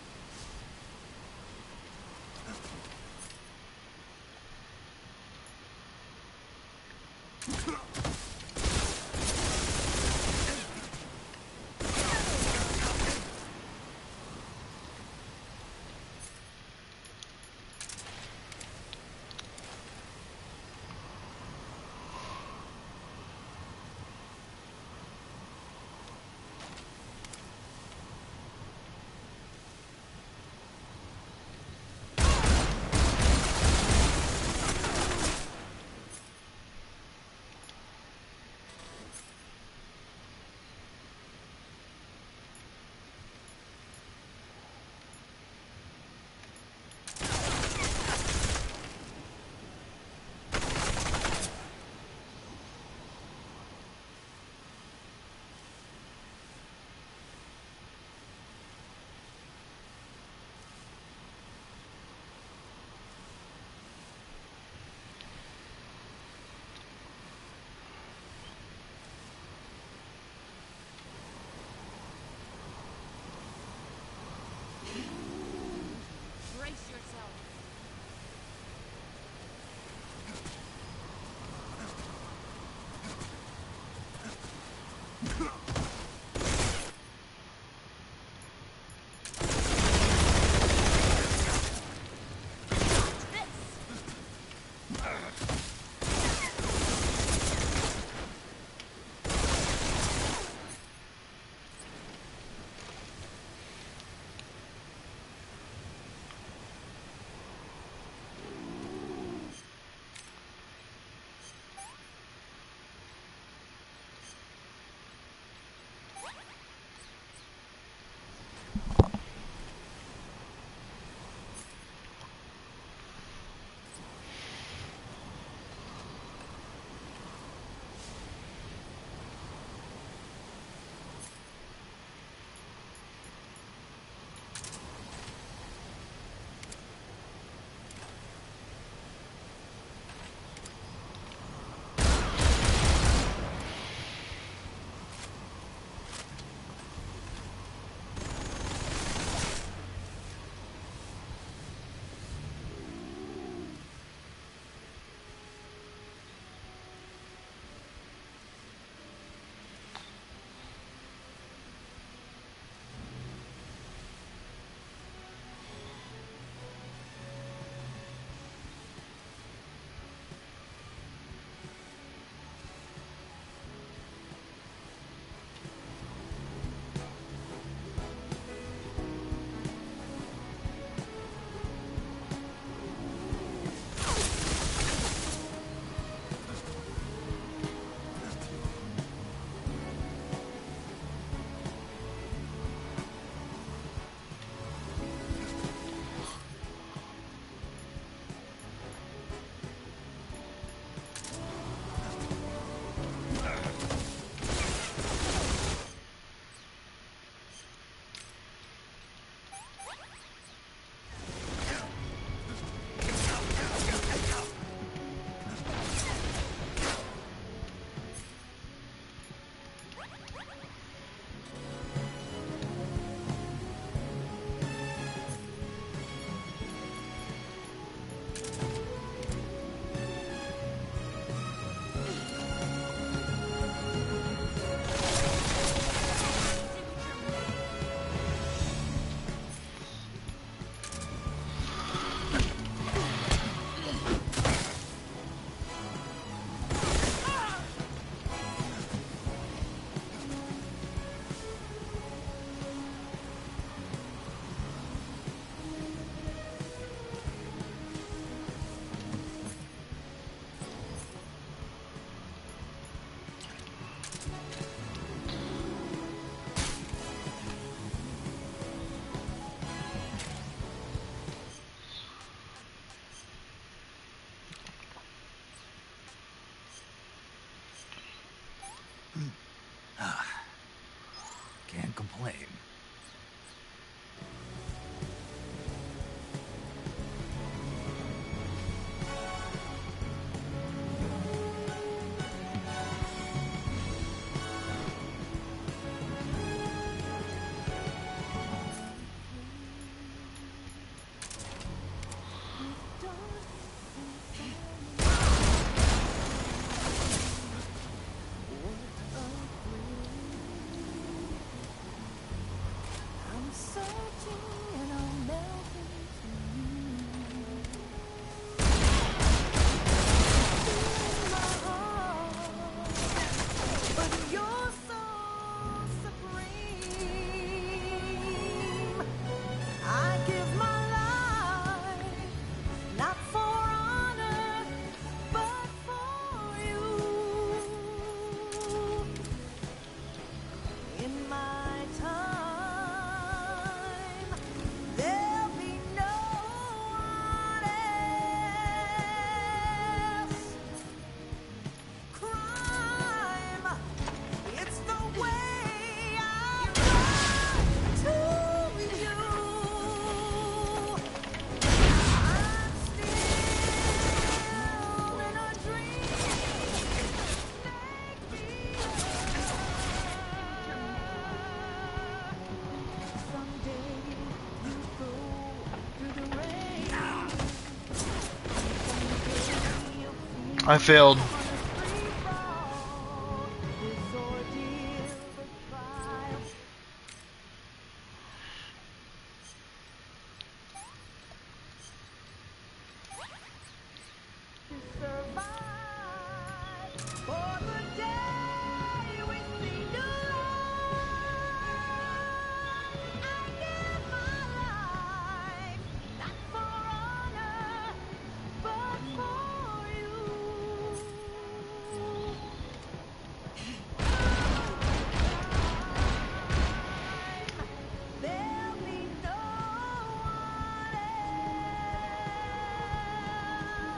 Can't complain. I'm searching and I'm melting to in my heart, but you're so supreme. I give my life not for honor, but for you. In my time, there'll be no one else. Crime, it's the way I run to you. I'm still in a dream. Make me someday you go through the rain. Someday you'll feel I failed. on a free fall. This ordeal, the trial. To survive for the day we see new light. I give my life not for honor, but for you. There'll be no one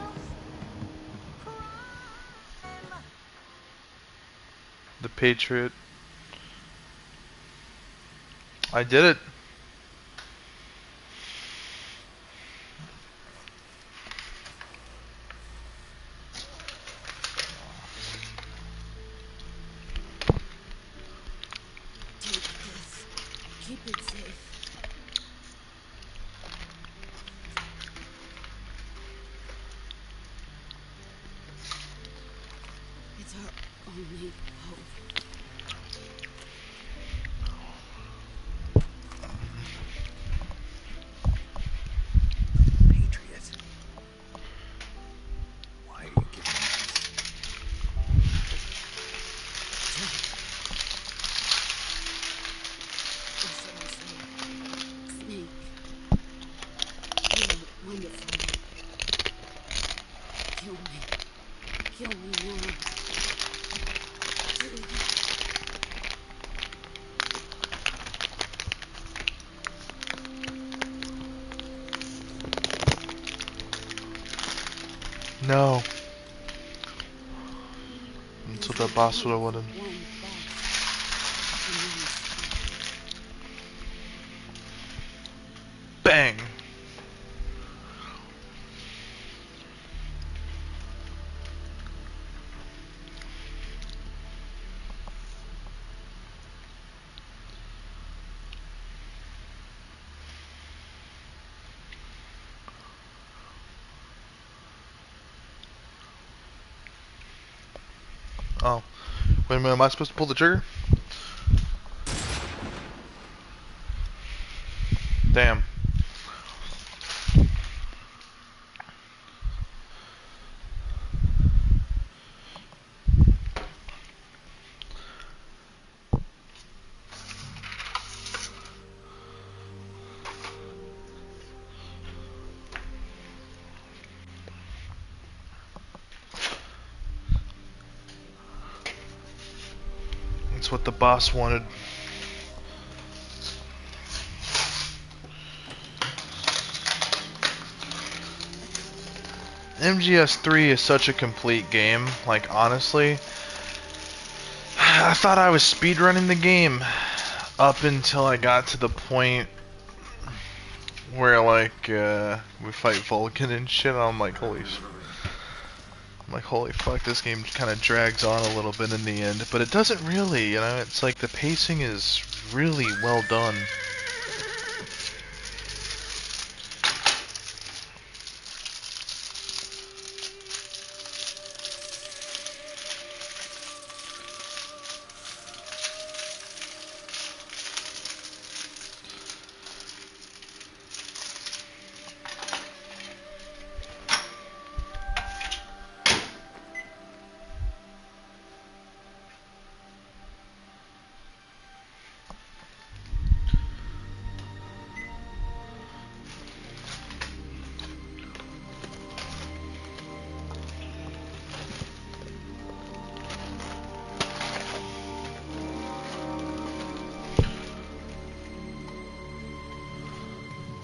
else. Crime. The Patriot. I did it. Take this. Keep it safe. It's our only hope. Patriot. Why are you giving me this? Listen, Snake. You're wonderful. Kill me. Kill me now. Do it. No. That's what that boss would have wanted. One boss. And one spot. Bang. Oh. Wait a minute, am I supposed to pull the trigger? Damn. That's what the boss wanted. MGS 3 is such a complete game, like honestly. I thought I was speedrunning the game up until I got to the point where like we fight Vulcan and shit. And I'm like, holy fuck, this game kind of drags on a little bit in the end, but it doesn't really, you know. It's like the pacing is really well done.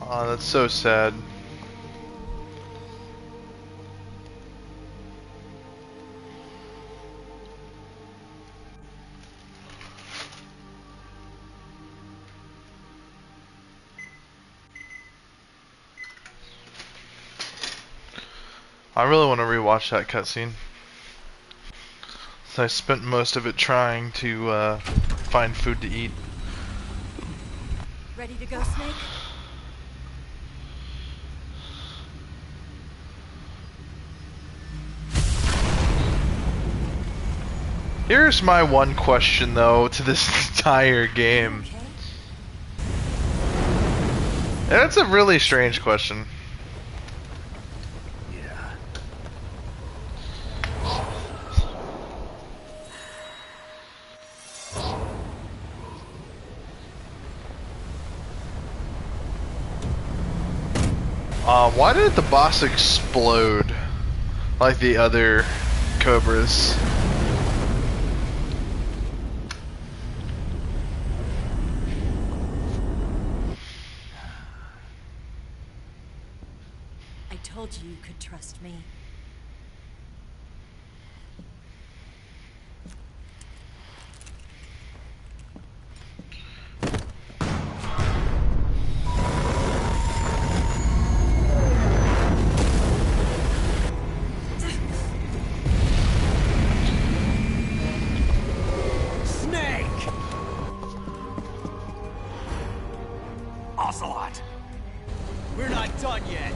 Oh, that's so sad. I really want to rewatch that cutscene. So I spent most of it trying to find food to eat. Ready to go, Snake? Here's my one question though to this entire game. Okay. That's a really strange question. Yeah. Why did the boss explode like the other Cobras? I told you you could trust me. Snake! Ocelot! We're not done yet.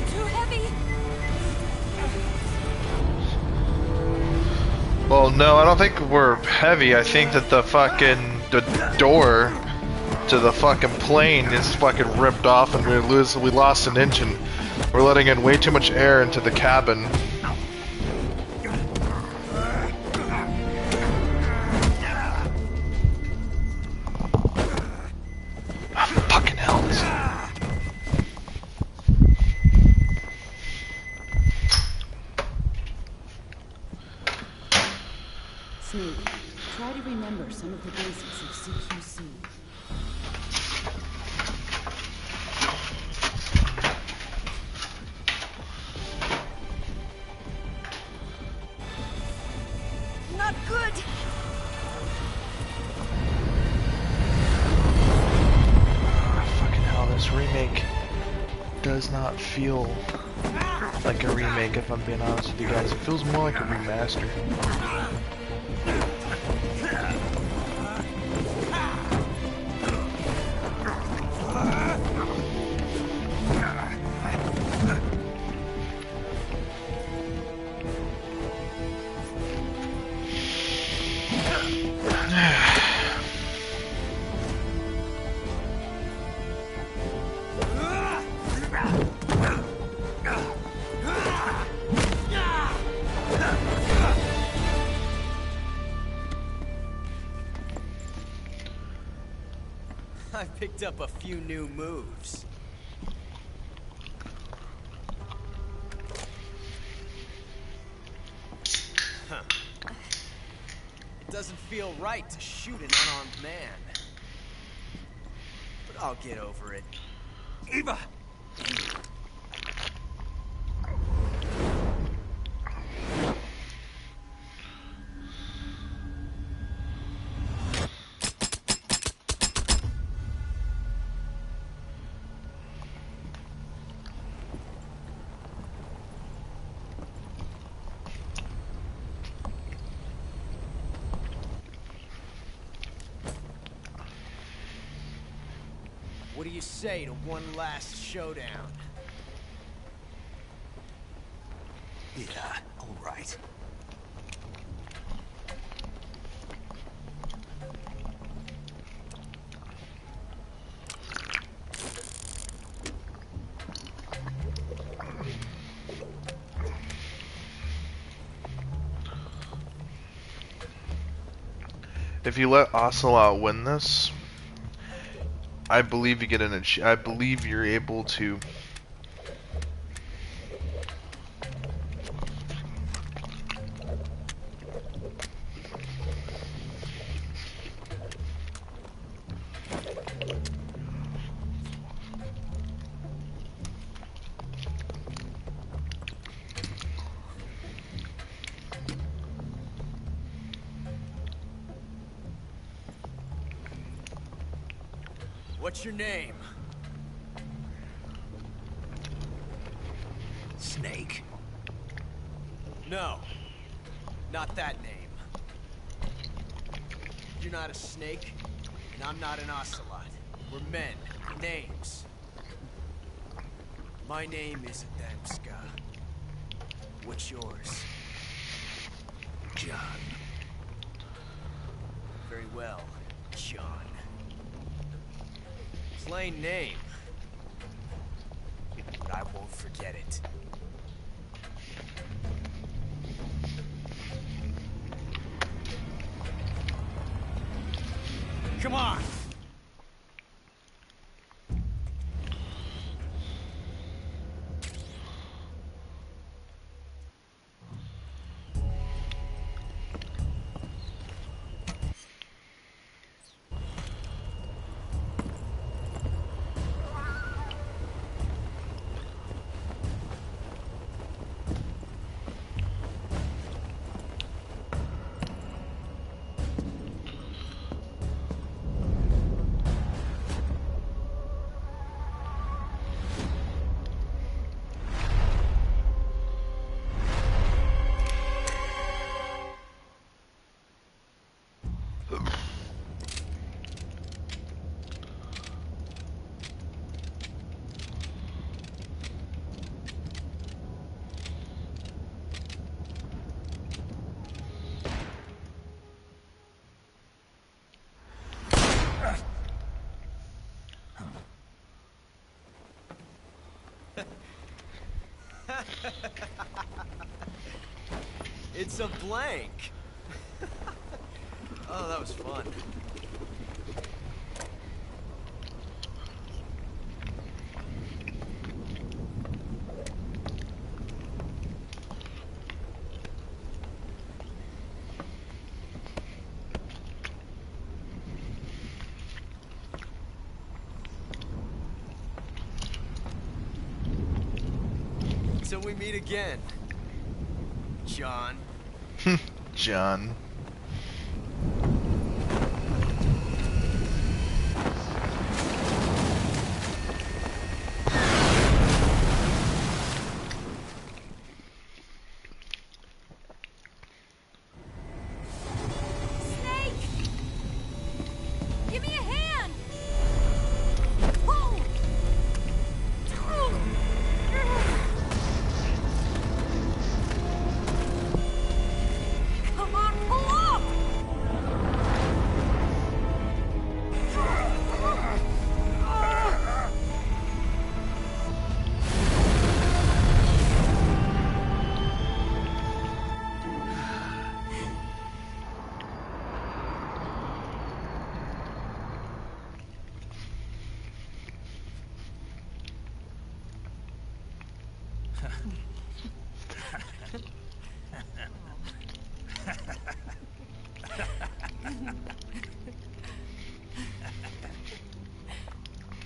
Too heavy! Well, no, I don't think we're heavy. I think that the door to the fucking plane is fucking ripped off, and we lost an engine. We're letting in way too much air into the cabin. Ah, fucking hell. Snake, try to remember some of the basics of CQC. Not good! Fucking hell, this remake does not feel like a remake, if I'm being honest with you guys. It feels more like a remaster. Picked up a few new moves. Huh. Doesn't feel right to shoot an unarmed man. But I'll get over it. Eva! What do you say to one last showdown? Yeah, all right. If you let Ocelot win this, I believe you get I believe you're able to. What's your name? Snake. No. Not that name. You're not a snake, and I'm not an ocelot. We're men. Names. My name is Adamska. What's yours? John. Very well, John. Plain name. But I won't forget it. Come on! It's a blank. Oh, that was fun. Till we meet again, John. John. Snake! Give me a hand! Pull! Come on, pull!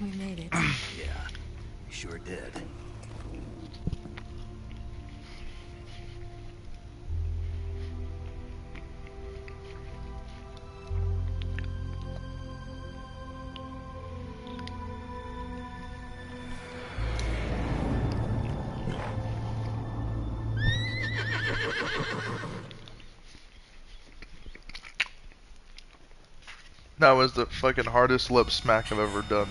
We made it. Yeah, we sure did. That was the fucking hardest lip smack I've ever done.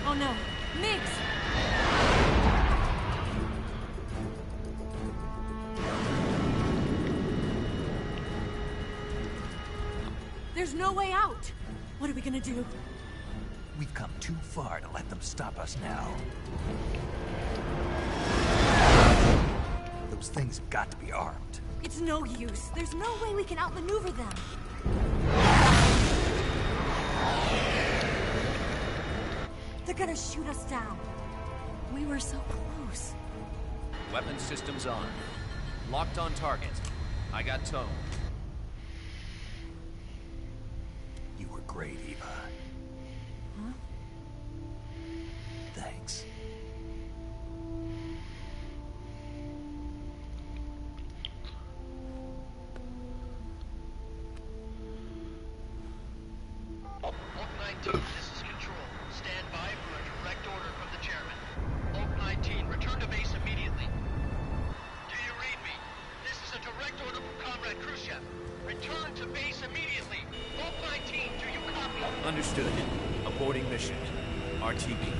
Oh no, Mix! There's no way out. What are we gonna do? We've come too far to let them stop us now. Those things have got to be armed. It's no use. There's no way we can outmaneuver them. They're gonna shoot us down. We were so close. Weapon systems on. Locked on target. I got tone. You were great, Eva. Huh? Thanks. Oak 19, this is Control. Stand by for a direct order from the chairman. Oak 19, return to base immediately. Do you read me? This is a direct order from Comrade Khrushchev. Return to base immediately. Oak 19, do you copy? Understood. Aborting mission. RTB.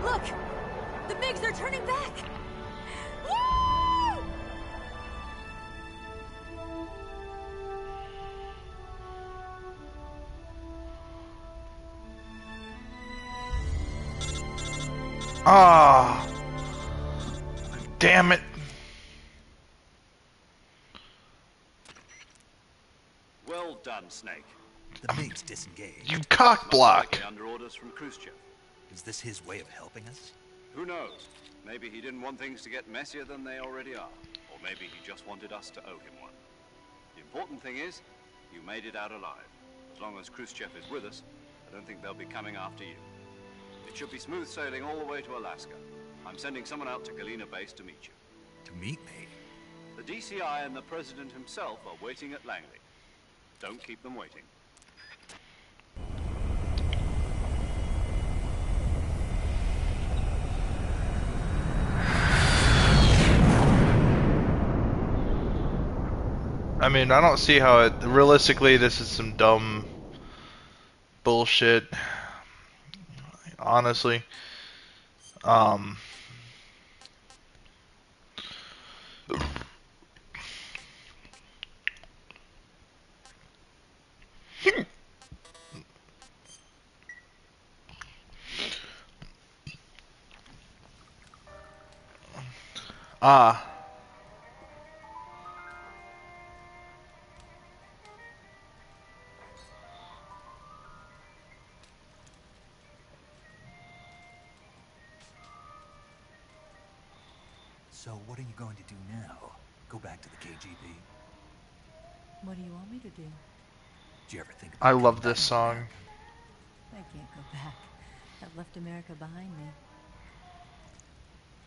Look! The MiGs, they're turning back! Woo! Ah, damn it. Well done, Snake. The MiGs disengaged. You cock block. Working under orders from Khrushchev. Is this his way of helping us? Who knows? Maybe he didn't want things to get messier than they already are. Or maybe he just wanted us to owe him one. The important thing is, you made it out alive. As long as Khrushchev is with us, I don't think they'll be coming after you. It should be smooth sailing all the way to Alaska. I'm sending someone out to Galena Base to meet you. To meet me? The DCI and the President himself are waiting at Langley. Don't keep them waiting. I mean, I don't see how it. Realistically, this is some dumb bullshit. Honestly. Ah. So what are you going to do now? Go back to the KGB? What do you want me to do? Did you ever think about I coming love back this to song. America? I can't go back. I've left America behind me.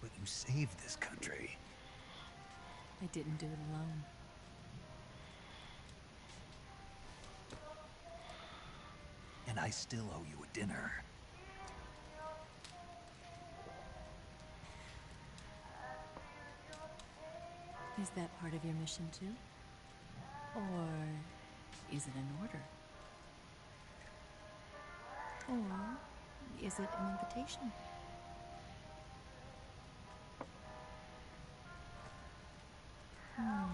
But you saved this country. I didn't do it alone. And I still owe you a dinner. Is that part of your mission too? Or is it an order? Or is it an invitation? Or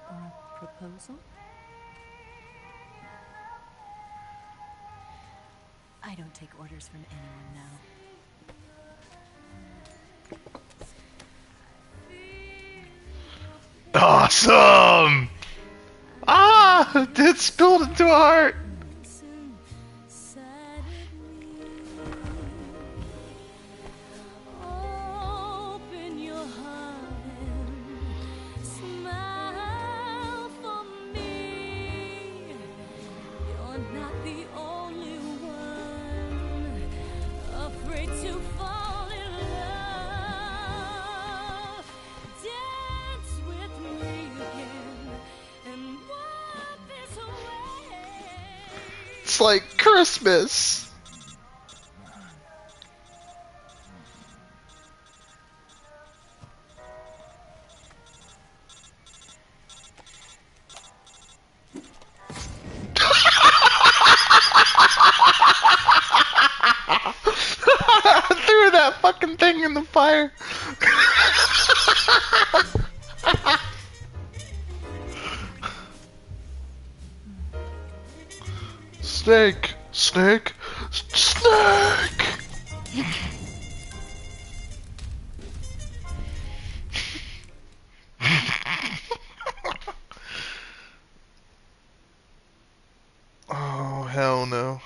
a proposal? I don't take orders from anyone now. Awesome! Ah! It spilled into a heart! So the only one afraid to fall in love. Dance with me again and walk this way. It's like Christmas. Threw that fucking thing in the fire. Snake, snake, snake. Oh, hell no.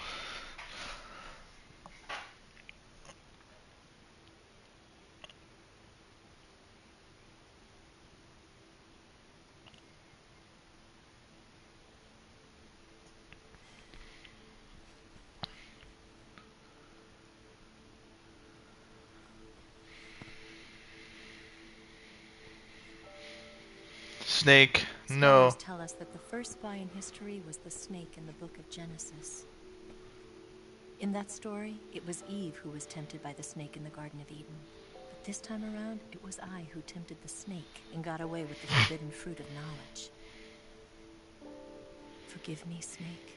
Snake, no. Scholars tell us that the first spy in history was the snake in the book of Genesis. In that story, it was Eve who was tempted by the snake in the Garden of Eden. But this time around, it was I who tempted the snake and got away with the forbidden fruit of knowledge. Forgive me, Snake.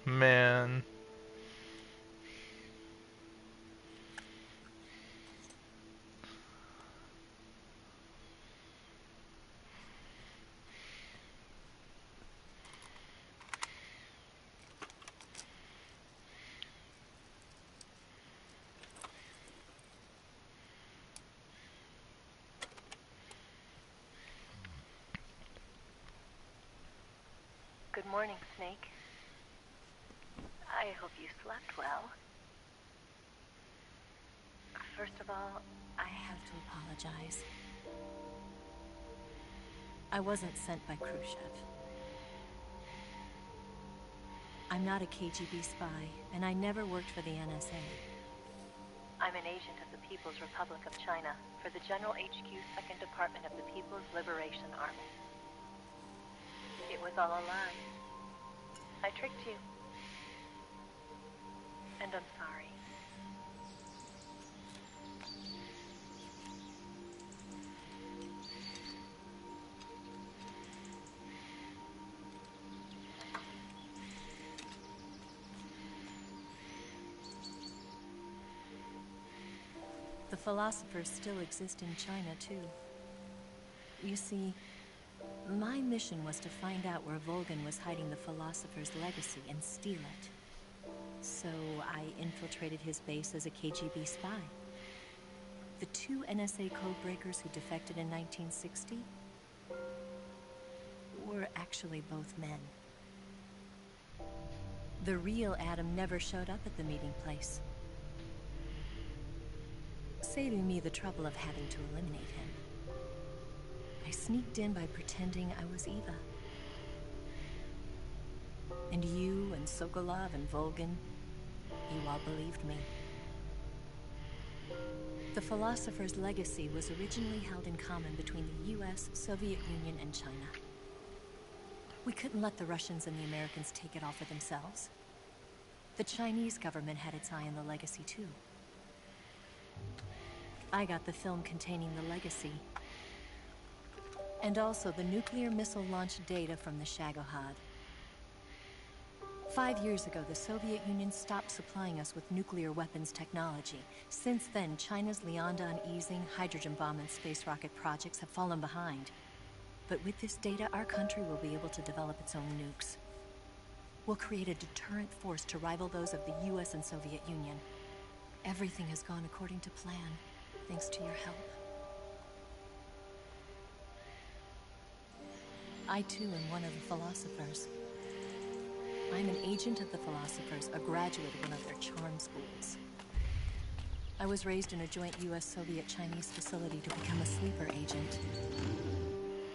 Man. Good morning, Snake. I hope you slept well. First of all, I have to apologize. I wasn't sent by Khrushchev. I'm not a KGB spy, and I never worked for the NSA. I'm an agent of the People's Republic of China for the General HQ 2nd Department of the People's Liberation Army. It was all a lie. I tricked you. And I'm sorry. The philosophers still exist in China, too. You see, my mission was to find out where Volgin was hiding the philosopher's legacy and steal it. So I infiltrated his base as a KGB spy. The two NSA codebreakers who defected in 1960 were actually both men. The real Adam never showed up at the meeting place, saving me the trouble of having to eliminate him. I sneaked in by pretending I was Eva. And you and Sokolov and Volgin, you all believed me. The philosopher's legacy was originally held in common between the US, Soviet Union, and China. We couldn't let the Russians and the Americans take it all for themselves. The Chinese government had its eye on the legacy, too. I got the film containing the legacy, and also the nuclear missile launch data from the Shagohod. 5 years ago, the Soviet Union stopped supplying us with nuclear weapons technology. Since then, China's Liaodong easing, hydrogen bomb, and space rocket projects have fallen behind. But with this data, our country will be able to develop its own nukes. We'll create a deterrent force to rival those of the US and Soviet Union. Everything has gone according to plan, thanks to your help. I, too, am one of the philosophers. I'm an agent of the philosophers, a graduate of one of their charm schools. I was raised in a joint US-Soviet-Chinese facility to become a sleeper agent.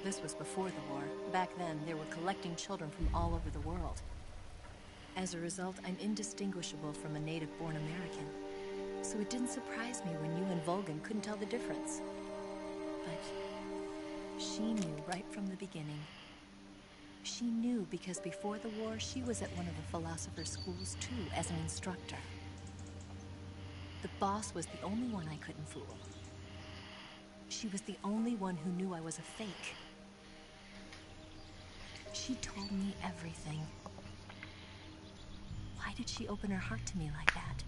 This was before the war. Back then, they were collecting children from all over the world. As a result, I'm indistinguishable from a native-born American. So it didn't surprise me when you and Volgan couldn't tell the difference. But she knew right from the beginning. She knew because before the war, she was at one of the philosopher's schools too, as an instructor. The boss was the only one I couldn't fool. She was the only one who knew I was a fake. She told me everything. Why did she open her heart to me like that?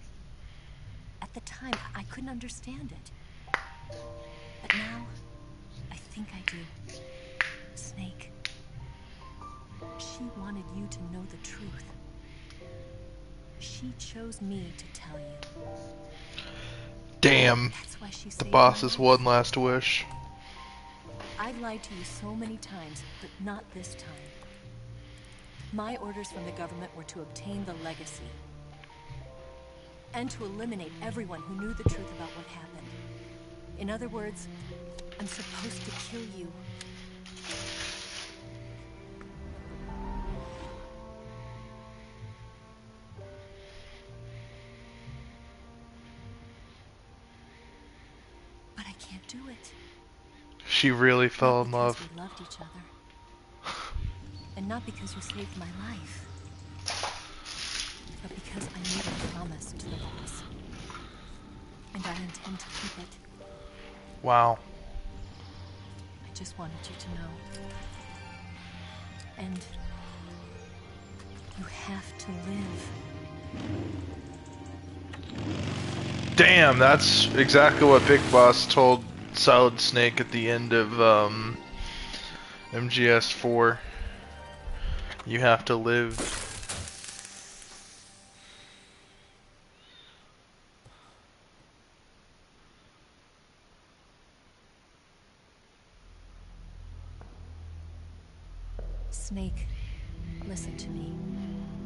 At the time, I couldn't understand it. But now, I think I do. Snake. She wanted you to know the truth. She chose me to tell you. Damn. That's why she The saved boss's my life. one last wish. I've lied to you so many times, but not this time. My orders from the government were to obtain the legacy. And to eliminate everyone who knew the truth about what happened. In other words, I'm supposed to kill you. But I can't do it. She really fell in Not love. because we loved each other. And not because you saved my life. But because I made a promise to the boss. And I intend to keep it. Wow. I just wanted you to know. And you have to live. Damn, that's exactly what Big Boss told Solid Snake at the end of MGS 4. You have to live. Snake, listen to me.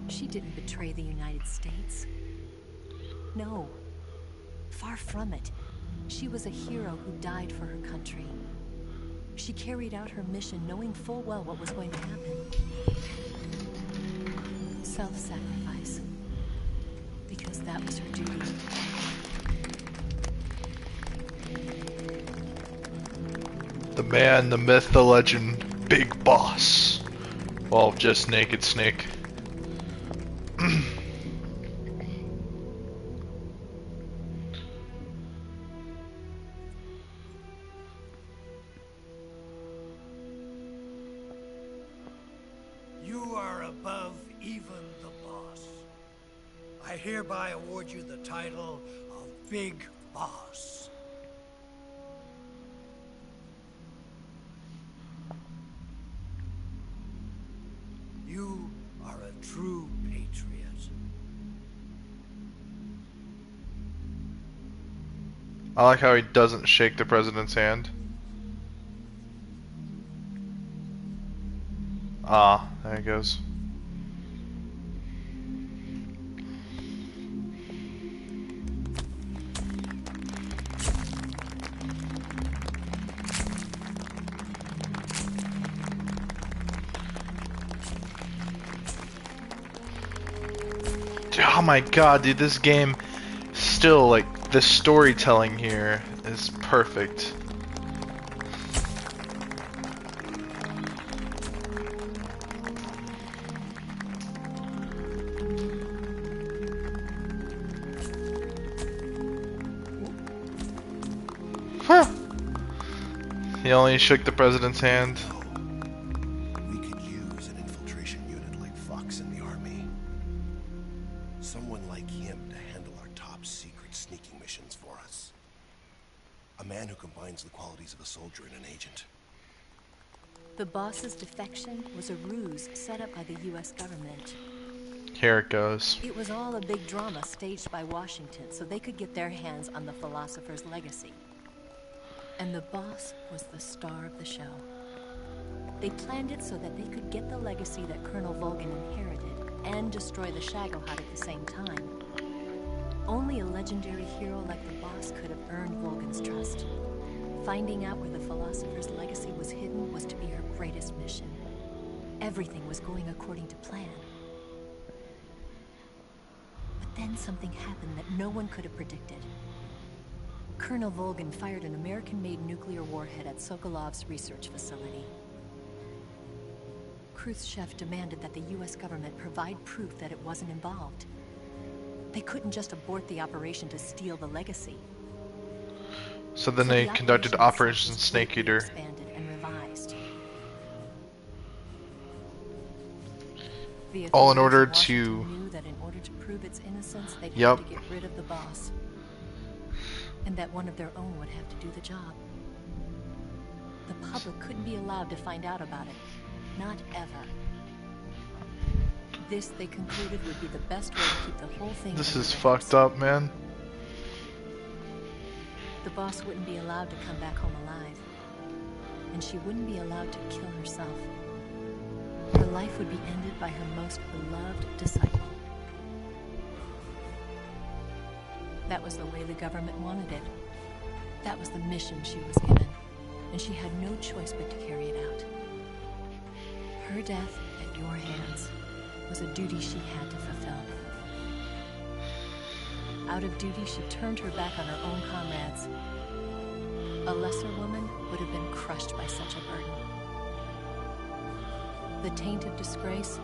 She didn't betray the United States. No. Far from it. She was a hero who died for her country. She carried out her mission knowing full well what was going to happen. Self-sacrifice. Because that was her duty. The man, the myth, the legend, Big Boss. Well, just Naked Snake. You are above even the boss. I hereby award you the title of Big Boss. You are a true patriot. I like how he doesn't shake the president's hand. Ah, there he goes. Oh my god, dude, this game still, like, the storytelling here is perfect. Huh. He only shook the president's hand. We could use an infiltration unit like Fox in the army. Someone like him to handle our top secret sneaking missions for us. A man who combines the qualities of a soldier and an agent. The boss's defection was a ruse set up by the US government. Here it goes. It was all a big drama staged by Washington so they could get their hands on the philosopher's legacy. And the boss was the star of the show. They planned it so that they could get the legacy that Colonel Volgan inherited and destroy the Shagohod at the same time. Only a legendary hero like the boss could have earned Volgan's trust. Finding out where the philosopher's legacy was hidden was to be her greatest mission. Everything was going according to plan. But then something happened that no one could have predicted. Colonel Volgan fired an American-made nuclear warhead at Sokolov's research facility. Khrushchev demanded that the US government provide proof that it wasn't involved. They couldn't just abort the operation to steal the legacy. So then they conducted Operation Snake Eater. Expanded and revised. The All in order authorities in to... Washington knew that in order to prove its innocence, they'd Yep. have to get rid of the boss. And that one of their own would have to do the job. The public couldn't be allowed to find out about it. Not ever. This, they concluded, would be the best way to keep the whole thing. This under is wraps. fucked up, man. The boss wouldn't be allowed to come back home alive. And she wouldn't be allowed to kill herself. Her life would be ended by her most beloved disciple. That was the way the government wanted it. That was the mission she was given. And she had no choice but to carry it out. Her death at your hands was a duty she had to fulfill. Out of duty, she turned her back on her own comrades. A lesser woman would have been crushed by such a burden. The taint of disgrace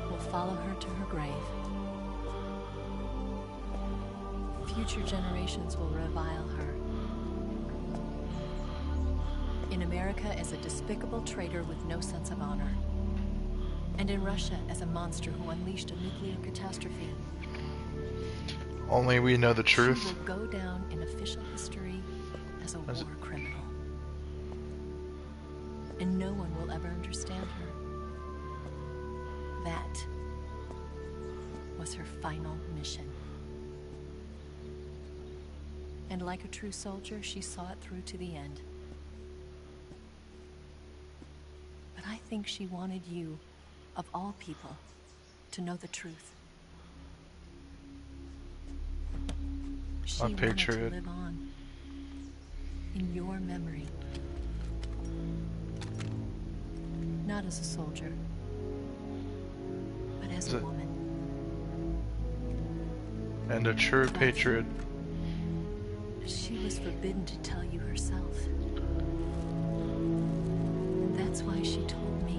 will follow her to her grave. Future generations will revile her. In America as a despicable traitor with no sense of honor. And in Russia as a monster who unleashed a nuclear catastrophe. Only we know the She truth. will go down in official history as a war criminal. And no one will ever understand her. That was her final mission. And like a true soldier, she saw it through to the end. But I think she wanted you, of all people, to know the truth. She wanted to patriot. live on in your memory. Not as a soldier, but as a woman. And a true patriot. She was forbidden to tell you herself. And that's why she told me.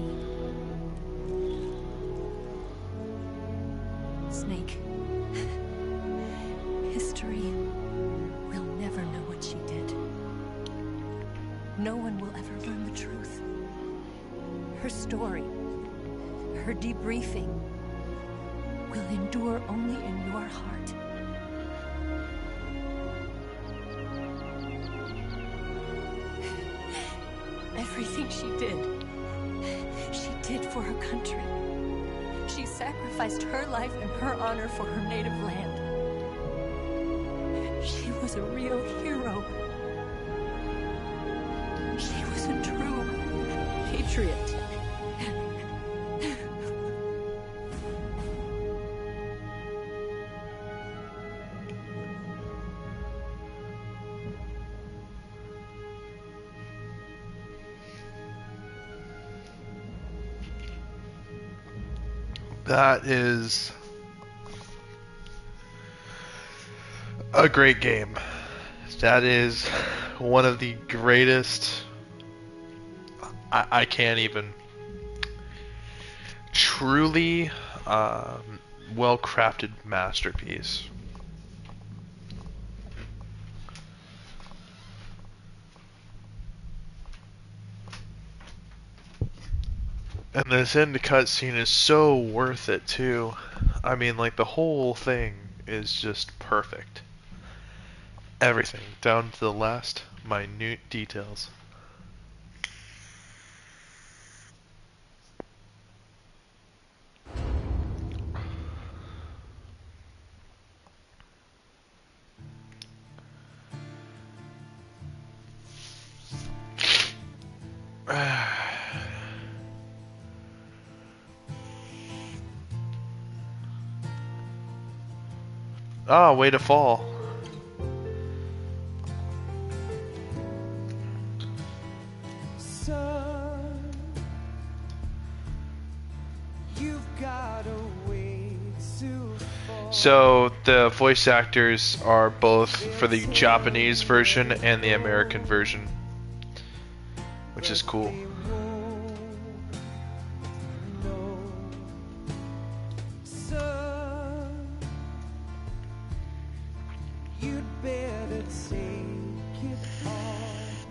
Snake, history will never know what she did. No one will ever learn the truth. Her story, her debriefing, will endure only in your heart. Everything she did for her country. She sacrificed her life and her honor for her native land. She was a real hero. She was a true patriot. That is a great game. That is one of the greatest. I can't even. Truly well-crafted masterpiece. And this end cutscene is so worth it too. I mean, like, the whole thing is just perfect. Everything, down to the last minute details. Oh, way to fall. Son, you've got a way to fall. So the voice actors are both for the Japanese version and the American version, which is cool. Son, you'd better take it off.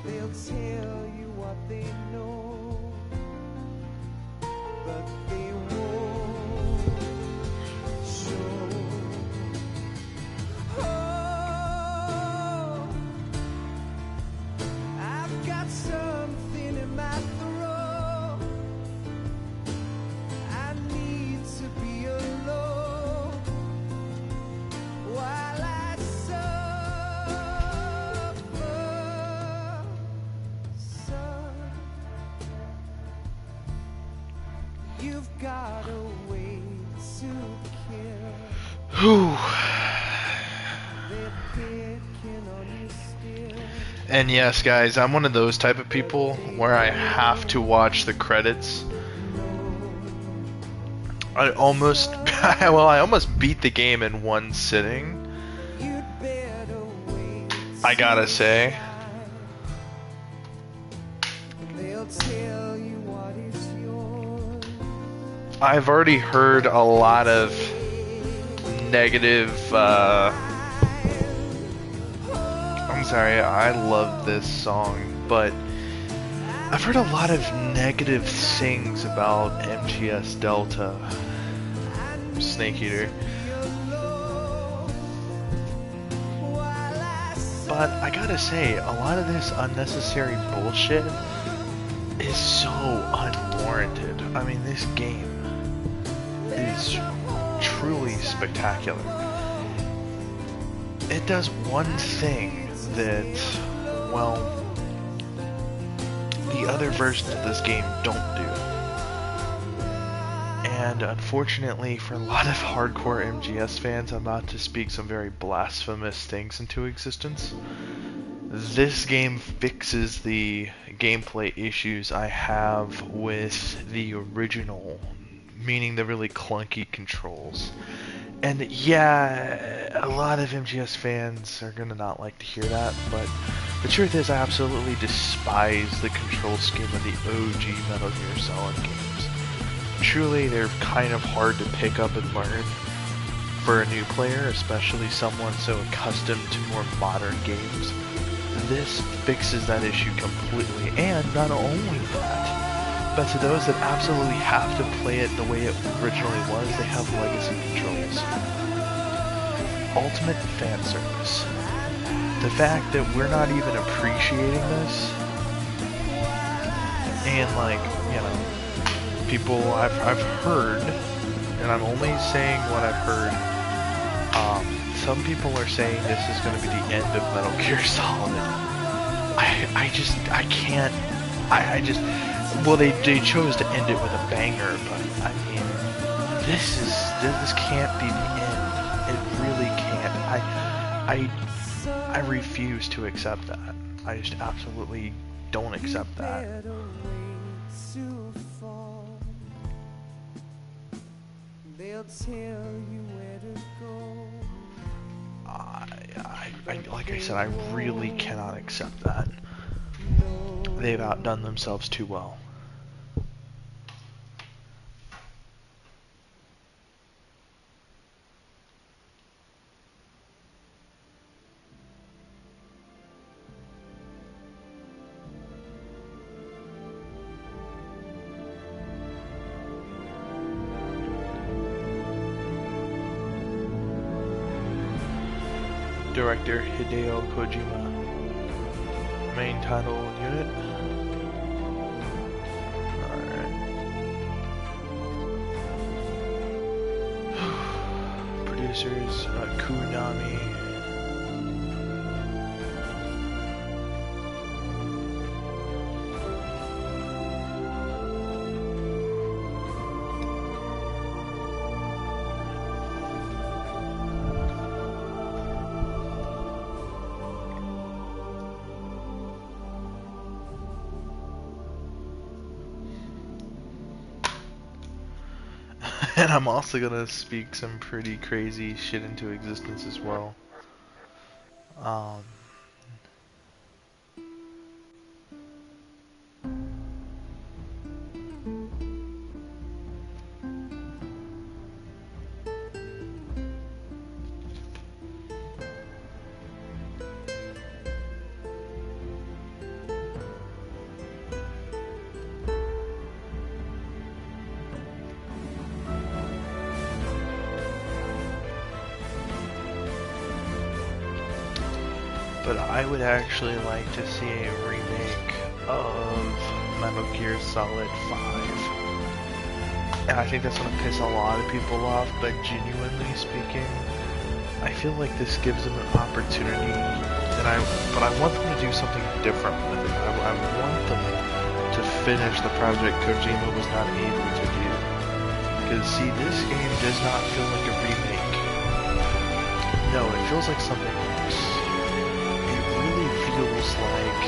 They'll tell you what they know, but they won't show. Oh, I've got something in my throat. I need to be alone while I suffer. Son, you've got a way to kill. Whew. They're picking on you still. And yes, guys, I'm one of those type of people where I have to watch the credits. I almost, well, I almost beat the game in one sitting. I gotta say. They'll tell you what is yours. I've already heard a lot of negative, I'm sorry, I love this song, but I've heard a lot of negative things about MGS Delta, Snake Eater. But I gotta say, a lot of this unnecessary bullshit is so unwarranted. I mean, this game is truly spectacular. It does one thing that, well, the other versions of this game don't do. And unfortunately for a lot of hardcore MGS fans, I'm about to speak some very blasphemous things into existence. This game fixes the gameplay issues I have with the original, meaning the really clunky controls. And yeah, a lot of MGS fans are gonna not like to hear that, but the truth is I absolutely despise the control scheme of the OG Metal Gear Solid games. Truly, they're kind of hard to pick up and learn for a new player, especially someone so accustomed to more modern games. This fixes that issue completely, and not only that, but to those that absolutely have to play it the way it originally was, they have legacy controls. Ultimate fan service. The fact that we're not even appreciating this, and like, you know, people I've heard, and I'm only saying what I've heard, some people are saying this is going to be the end of Metal Gear Solid. I can't, well, they chose to end it with a banger, but I mean, this can't be the end. It really can't. I refuse to accept that. I just absolutely don't accept that. They'll tell you where to go. Like I said, I really cannot accept that. They've outdone themselves too well. Director Hideo Kojima. Main title unit. Alright. Producers Konami. And I'm also gonna speak some pretty crazy shit into existence as well. Um, but I would actually like to see a remake of Metal Gear Solid 5. And I think that's gonna piss a lot of people off, but genuinely speaking, I feel like this gives them an opportunity, but I want them to do something different with it. I want them to finish the project Kojima was not able to do. Because see, this game does not feel like a remake. No, it feels like something else. It really feels like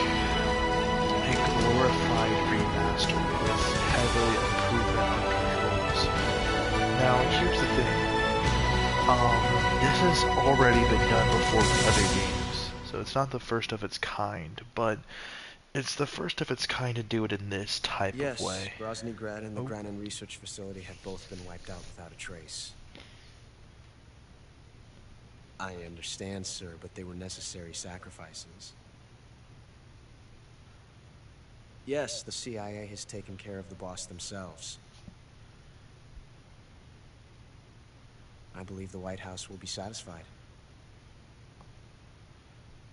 a glorified remaster with heavily improvement on controls. Now, here's the thing. This has already been done before with other games, so it's not the first of its kind, but it's the first of its kind to do it in this type of way. Yes, Groznygrad and the Granin Research Facility have both been wiped out without a trace. I understand, sir, but they were necessary sacrifices. Yes, the CIA has taken care of the boss themselves. I believe the White House will be satisfied.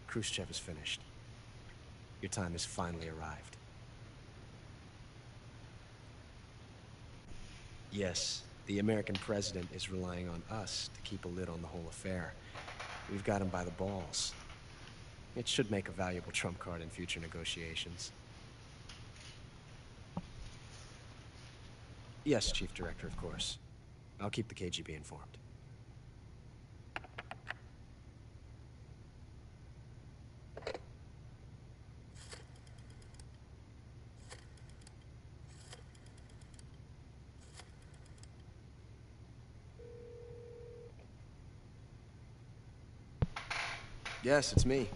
Khrushchev is finished. Your time has finally arrived. Yes, the American president is relying on us to keep a lid on the whole affair. We've got him by the balls. It should make a valuable trump card in future negotiations. Yes, Chief Director, of course. I'll keep the KGB informed. Yes, it's me.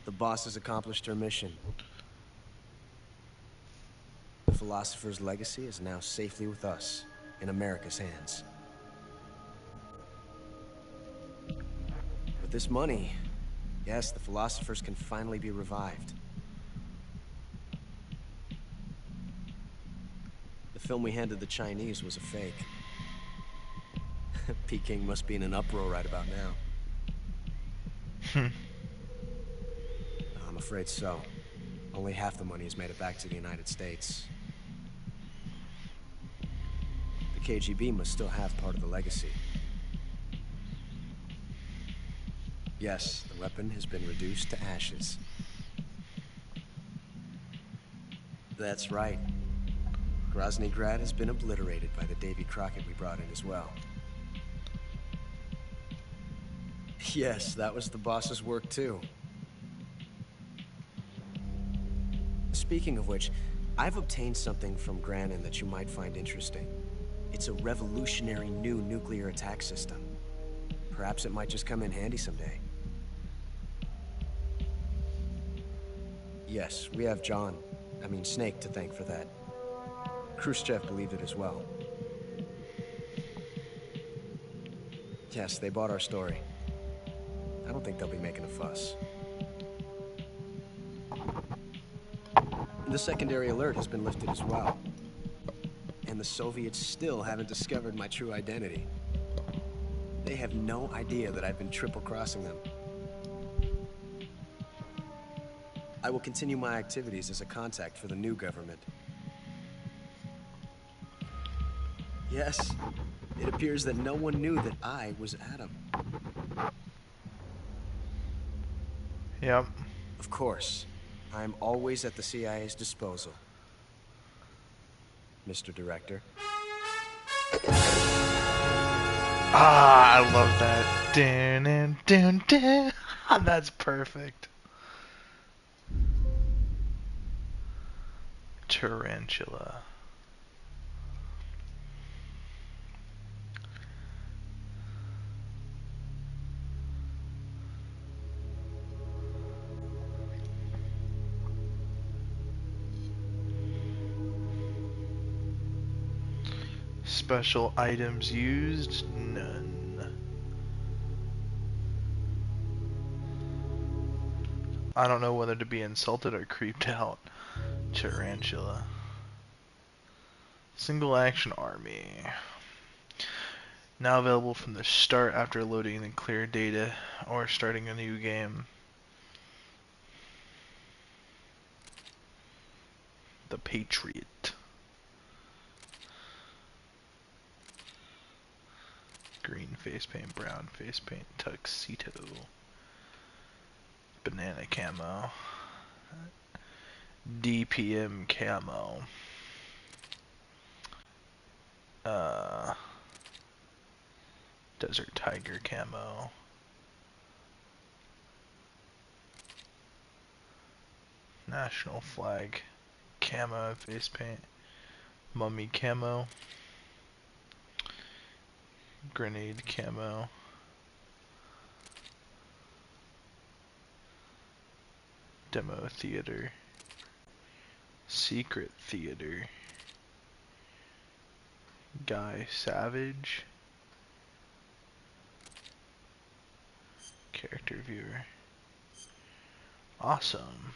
The boss has accomplished her mission. The philosopher's legacy is now safely with us, in America's hands. With this money, yes, the philosophers can finally be revived. The film we handed the Chinese was a fake. Peking must be in an uproar right about now. I'm afraid so. Only half the money has made it back to the United States. The KGB must still have part of the legacy. Yes, the weapon has been reduced to ashes. That's right. Groznygrad has been obliterated by the Davy Crockett we brought in as well. Yes, that was the boss's work too. Speaking of which, I've obtained something from Granin that you might find interesting. It's a revolutionary new nuclear attack system. Perhaps it might just come in handy someday. Yes, we have Snake to thank for that. Khrushchev believed it as well. Yes, they bought our story. I don't think they'll be making a fuss. The secondary alert has been lifted as well. And the Soviets still haven't discovered my true identity. They have no idea that I've been triple-crossing them. I will continue my activities as a contact for the new government. Yes, it appears that no one knew that I was Adam. Yep. Of course. I'm always at the CIA's disposal, Mr. Director. Ah, I love that. Dun, dun, dun, dun. That's perfect. Tarantula. Special items used? None. I don't know whether to be insulted or creeped out. Tarantula. Single action army. Now available from the start after loading the clear data or starting a new game. The Patriot. Green face paint, brown face paint, tuxedo. Banana camo. DPM camo. Desert Tiger camo. National flag camo face paint. Mummy camo. Grenade camo. Demo theater. Secret theater. Guy Savage. Character viewer. Awesome.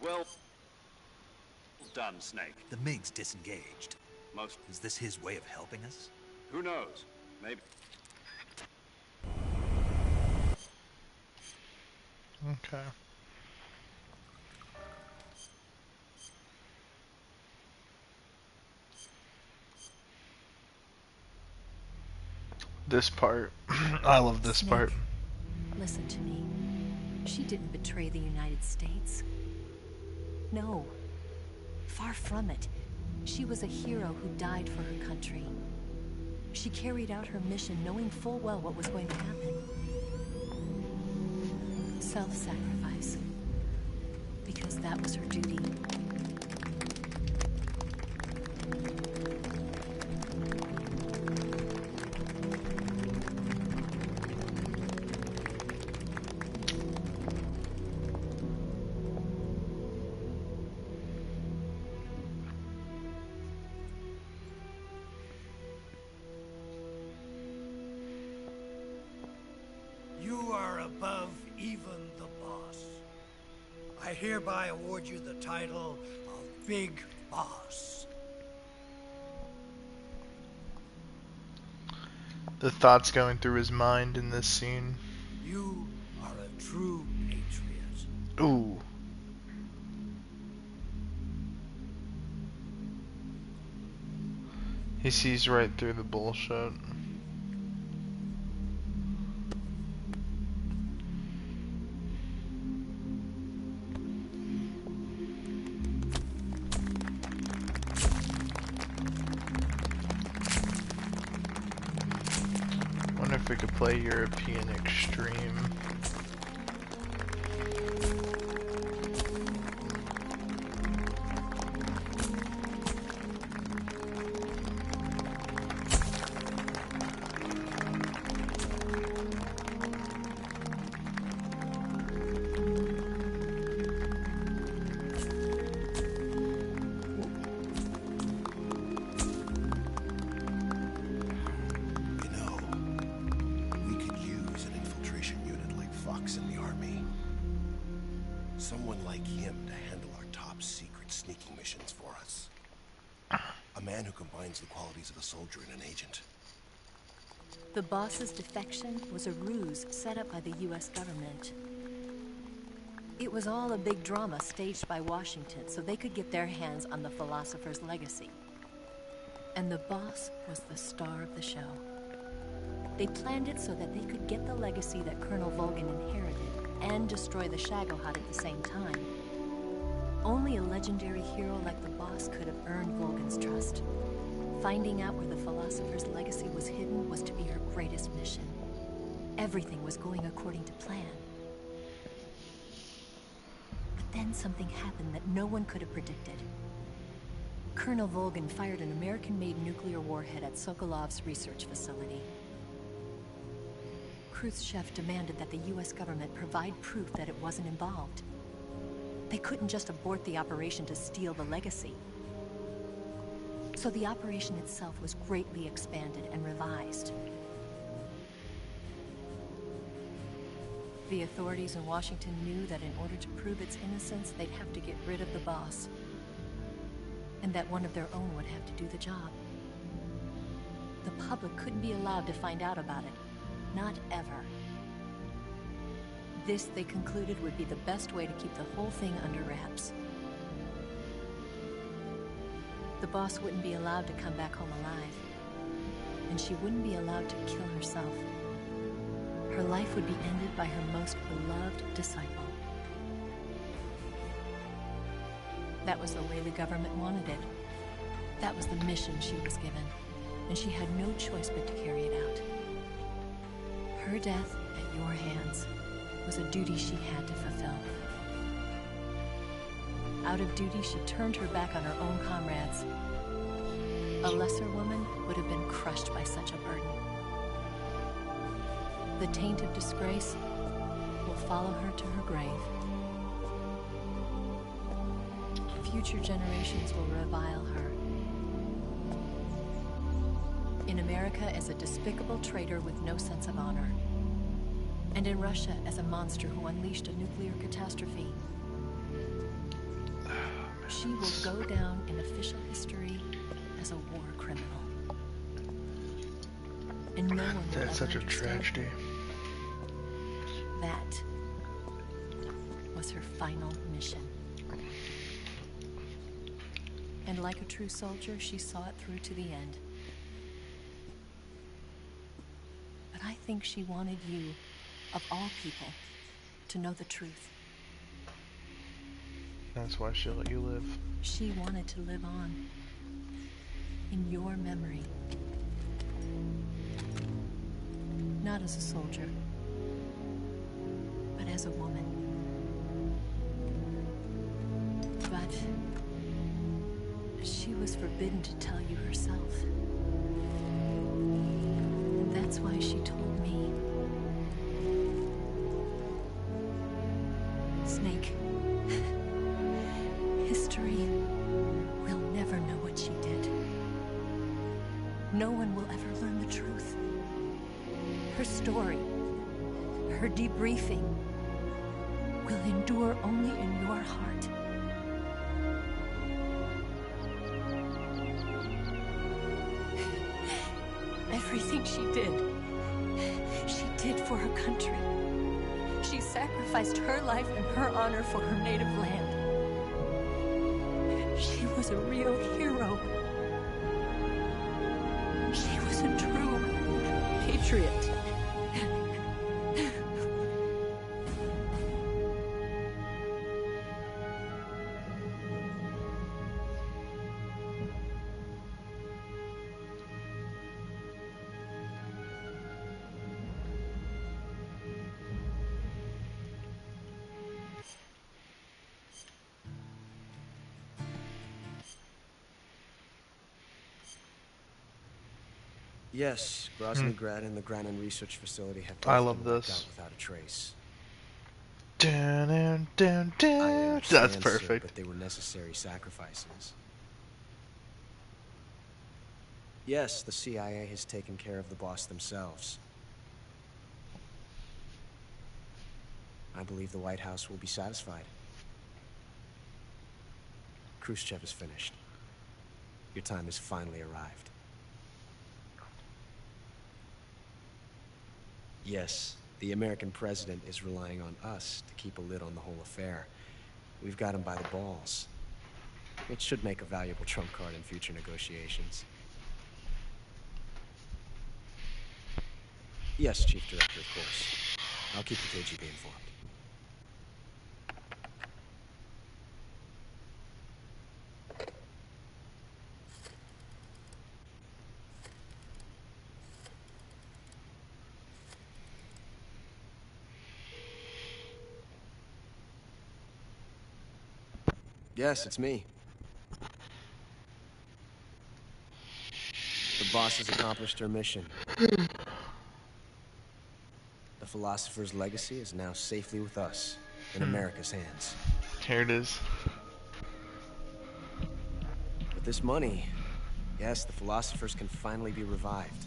Well done, Snake. The MiG's disengaged. Most. Is this his way of helping us? Who knows? Maybe. Okay. This part. I love this Snake, part. Listen to me. She didn't betray the United States. No. Far from it. She was a hero who died for her country. She carried out her mission knowing full well what was going to happen. Self-sacrifice. Because that was her duty. I hereby award you the title of Big Boss. The thoughts going through his mind in this scene. You are a true patriot. Ooh. He sees right through the bullshit. Wonder if we could play European Extreme. Someone like him to handle our top secret sneaking missions for us. A man who combines the qualities of a soldier and an agent. The boss's defection was a ruse set up by the US government. It was all a big drama staged by Washington so they could get their hands on the philosopher's legacy. And the boss was the star of the show. They planned it so that they could get the legacy that Colonel Volgin inherited and destroy the Shagohod at the same time. Only a legendary hero like the boss could have earned Volgin's trust. Finding out where the philosopher's legacy was hidden was to be her greatest mission. Everything was going according to plan. But then something happened that no one could have predicted. Colonel Volgin fired an American-made nuclear warhead at Sokolov's research facility. Khrushchev demanded that the US government provide proof that it wasn't involved. They couldn't just abort the operation to steal the legacy. So the operation itself was greatly expanded and revised. The authorities in Washington knew that in order to prove its innocence, they'd have to get rid of the boss. And that one of their own would have to do the job. The public couldn't be allowed to find out about it. Not ever. This, they concluded, would be the best way to keep the whole thing under wraps. The boss wouldn't be allowed to come back home alive. And she wouldn't be allowed to kill herself. Her life would be ended by her most beloved disciple. That was the way the government wanted it. That was the mission she was given. And she had no choice but to carry it out. Her death at your hands was a duty she had to fulfill. Out of duty, she turned her back on her own comrades. A lesser woman would have been crushed by such a burden. The taint of disgrace will follow her to her grave. Future generations will revile her. In America as a despicable traitor with no sense of honor. And in Russia as a monster who unleashed a nuclear catastrophe. She will go down in official history as a war criminal. And no one will That's ever such a understand. tragedy. That was her final mission. And like a true soldier, she saw it through to the end. But I think she wanted you, of all people, to know the truth. That's why she'll let you live. She wanted to live on. In your memory. Not as a soldier, but as a woman. But she was forbidden to tell you herself. And that's why she told me. Snake, history will never know what she did. No one will ever learn the truth. Her story, her debriefing, will endure only in your heart. Everything she did for her country. She sacrificed her life and her honor for her native land. She was a real hero. She was a true patriot. Yes, Groznygrad and the Granin Research Facility have I both love been wiped this. out without a trace. Dun, dun, dun, dun. I That's understand, sir, perfect. but they were necessary sacrifices. Yes, the CIA has taken care of the boss themselves. I believe the White House will be satisfied. Khrushchev is finished. Your time has finally arrived. Yes, the American president is relying on us to keep a lid on the whole affair. We've got him by the balls. It should make a valuable trump card in future negotiations. Yes, Chief Director, of course. I'll keep the KGB informed. Yes, it's me. The boss has accomplished her mission. The philosopher's legacy is now safely with us, in America's hands. Here it is. With this money, yes, the philosophers can finally be revived.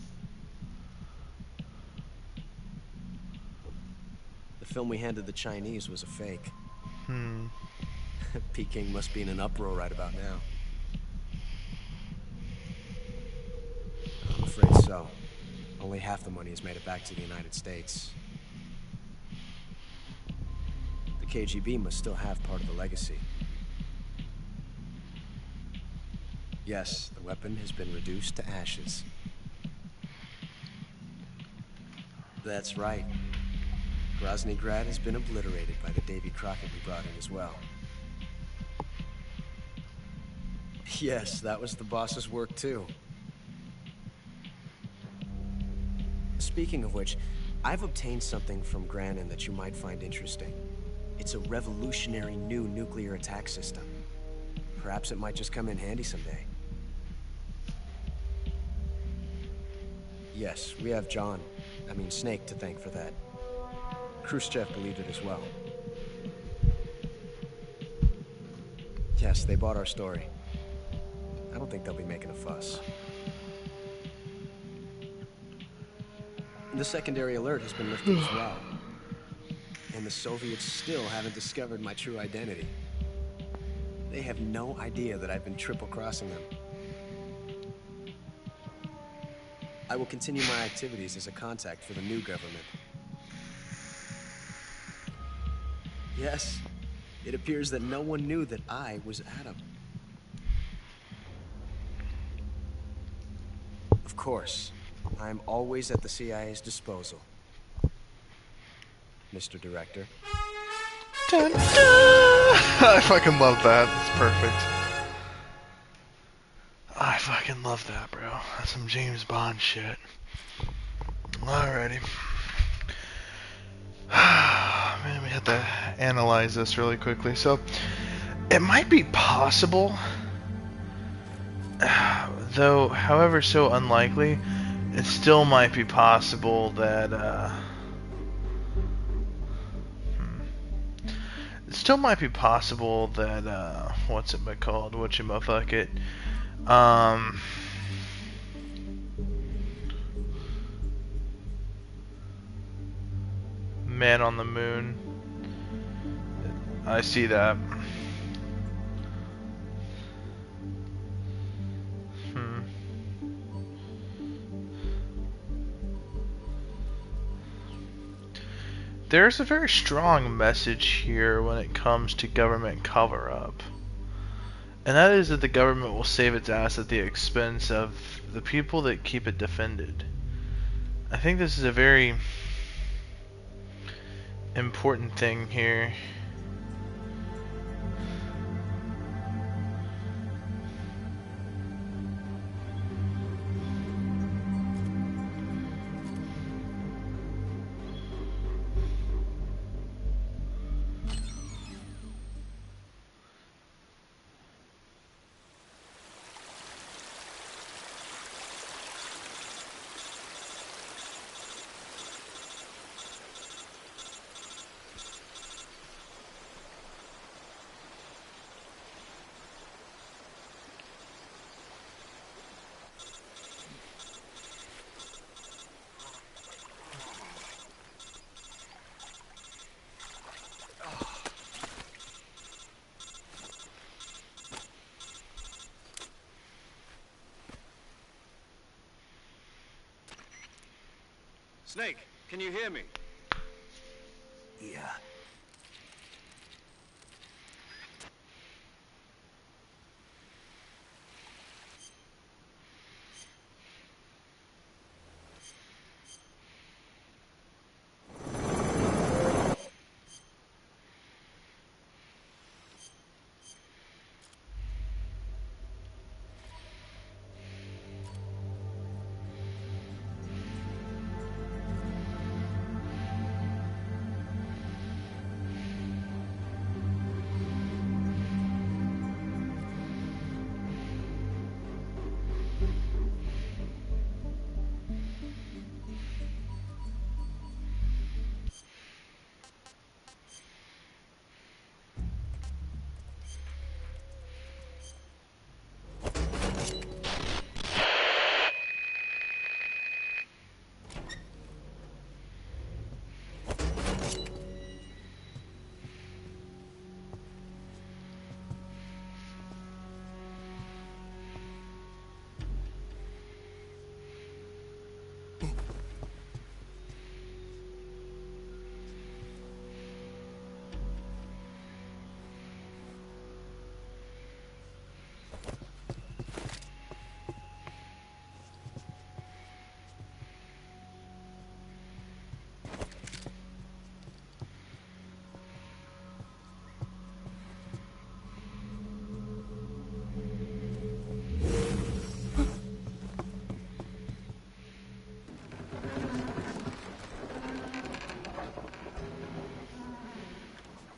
The film we handed the Chinese was a fake. Peking must be in an uproar right about now. I'm afraid so. Only half the money has made it back to the United States. The KGB must still have part of the legacy. Yes, the weapon has been reduced to ashes. That's right. Groznygrad has been obliterated by the Davy Crockett we brought in as well. Yes, that was the boss's work too. Speaking of which, I've obtained something from Granin that you might find interesting. It's a revolutionary new nuclear attack system. Perhaps it might just come in handy someday. Yes, we have Snake to thank for that. Khrushchev believed it as well. Yes, they bought our story. I don't think they'll be making a fuss. The secondary alert has been lifted as well. And the Soviets still haven't discovered my true identity. They have no idea that I've been triple-crossing them. I will continue my activities as a contact for the new government. Yes, it appears that no one knew that I was Adam. Of course, I'm always at the CIA's disposal, Mr. Director. Dun, dun. I fucking love that. It's perfect. I fucking love that, bro. That's some James Bond shit. Alrighty. Man, we have to analyze this really quickly. So, it might be possible, though, however so unlikely, it still might be possible that, it still might be possible that, what's it called? Whatchamaffuckit? Man on the Moon I see that. There's a very strong message here when it comes to government cover-up. And that is that the government will save its ass at the expense of the people that keep it defended. I think this is a very important thing here. Snake, can you hear me? Yeah.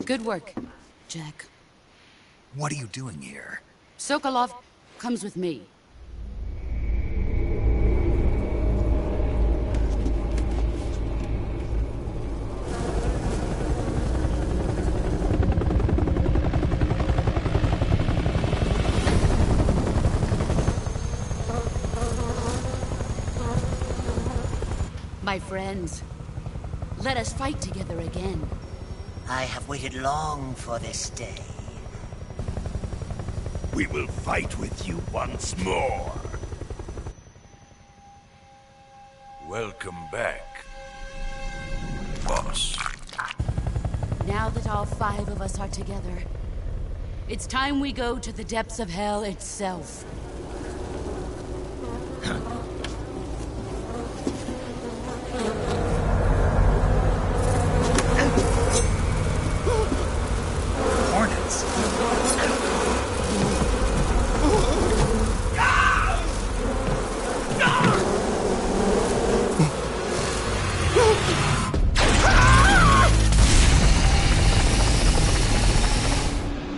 Good work, Jack. What are you doing here? Sokolov comes with me. My friends, let us fight together again. I have waited long for this day. We will fight with you once more. Welcome back, boss. Now that all 5 of us are together, it's time we go to the depths of hell itself. Hornets.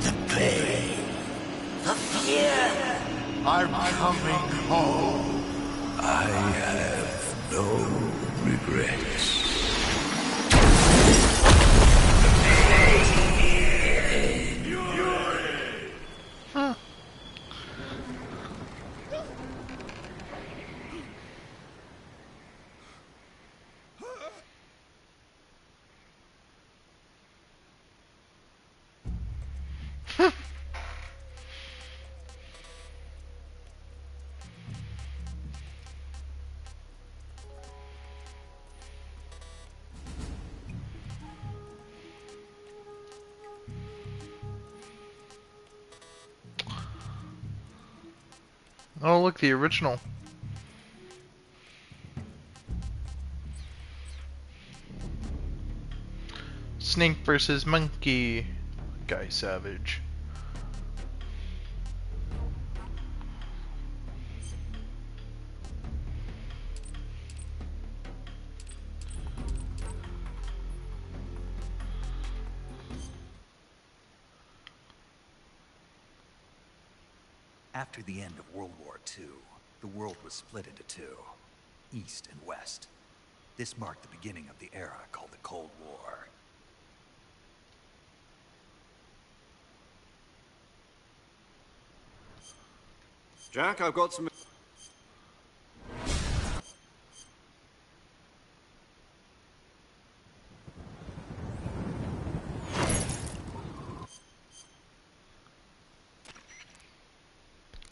The pain, the fear. I'm coming home. I have no regrets. Oh, look, the original. Snake versus monkey. Guy Savage. After the end of World War II, the world was split into two, East and West. This marked the beginning of the era called the Cold War. Jack, I've got some...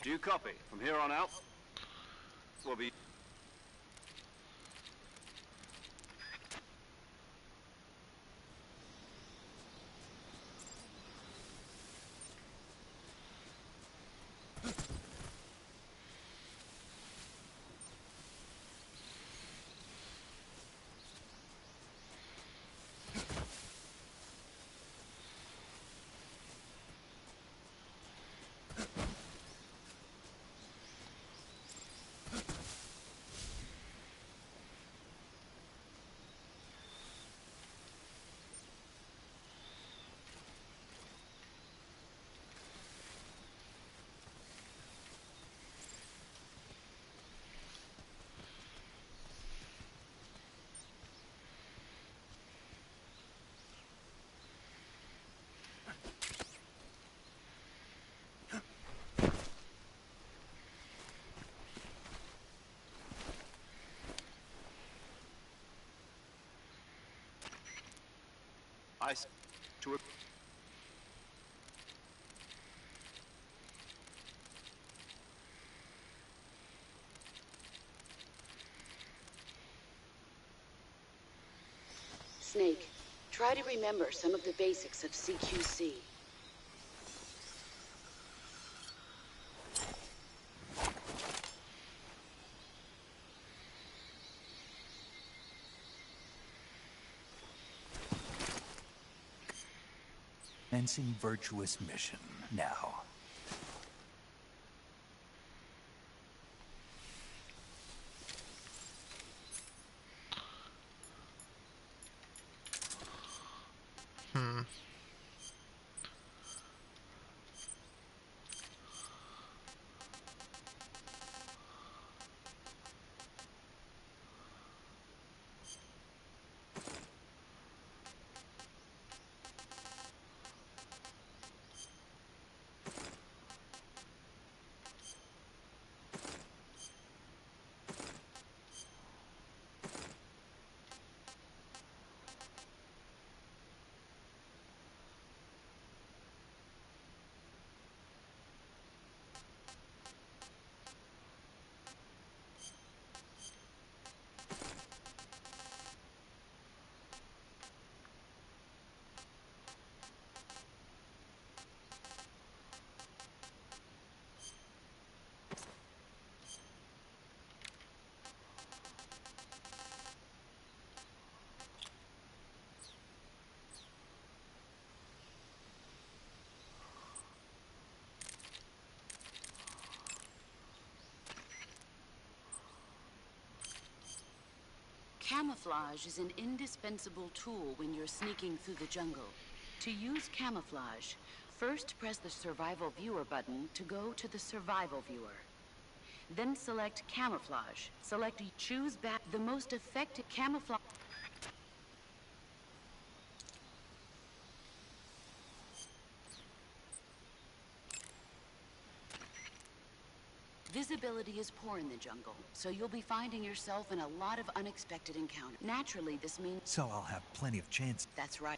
Do you copy? From here on out, we'll be... to a... Snake, try to remember some of the basics of CQC. Commencing virtuous mission now. Camouflage is an indispensable tool when you're sneaking through the jungle. To use camouflage, first press the Survival Viewer button to go to the Survival Viewer. Then select Camouflage. Choose back the most effective camouflage. Visibility is poor in the jungle, so you'll be finding yourself in a lot of unexpected encounters. Naturally, this means... So I'll have plenty of chance. That's right.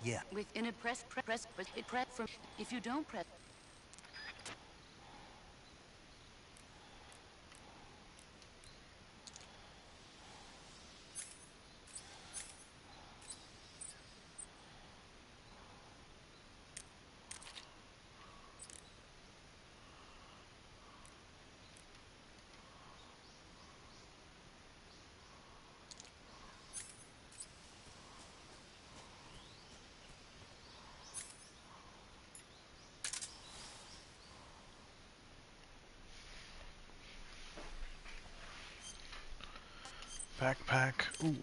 Yeah. Within a press from... If you don't press... Backpack. Ooh.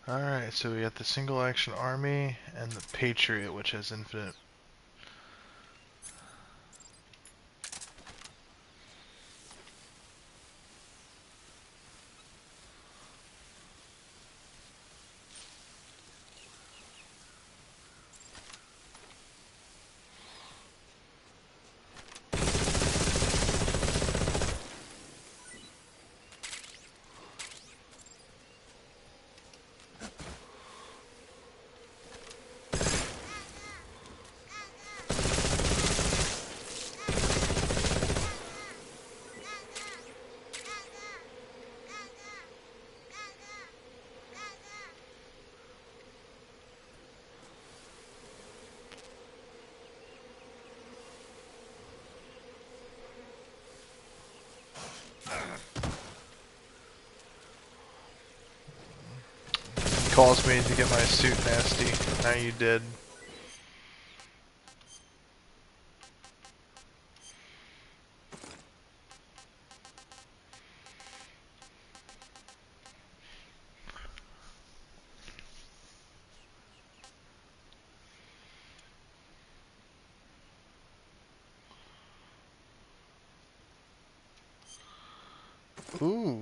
Alright, so we got the single action army and the Patriot, which has infinite. Calls me to get my suit nasty. Now you did. Ooh.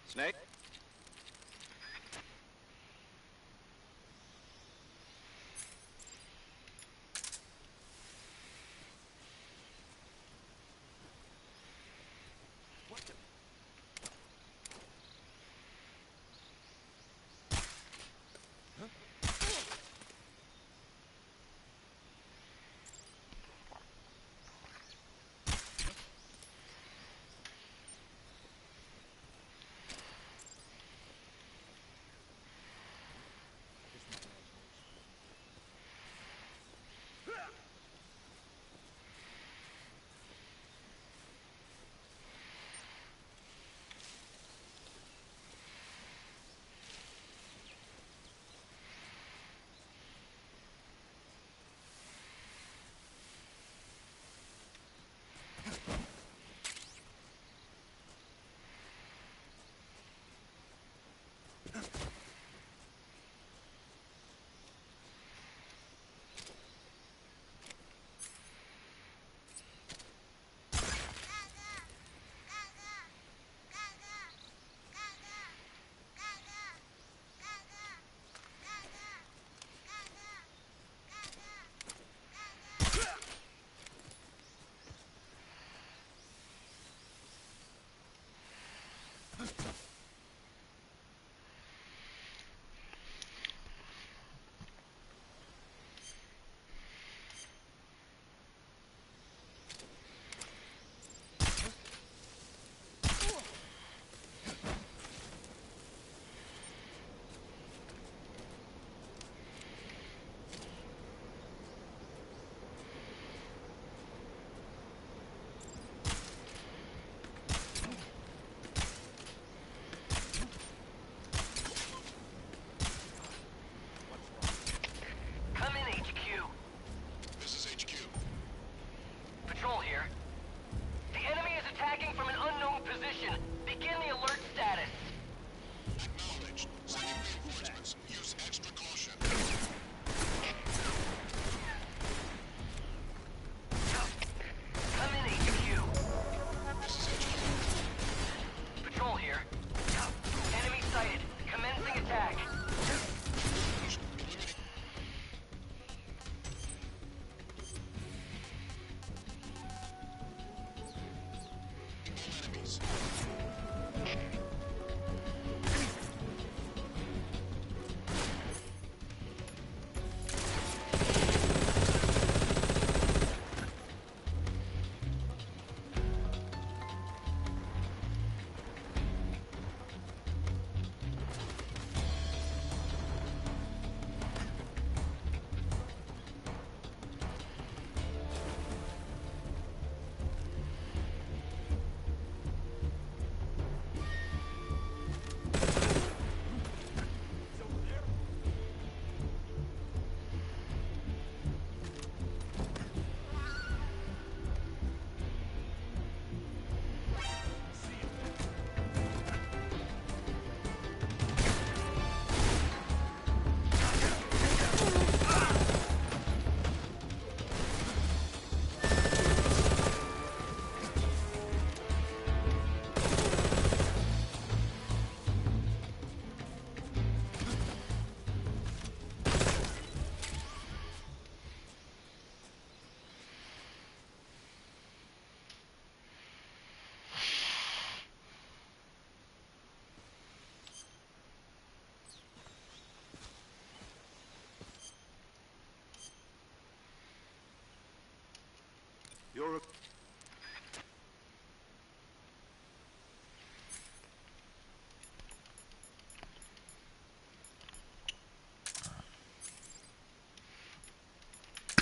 Snake?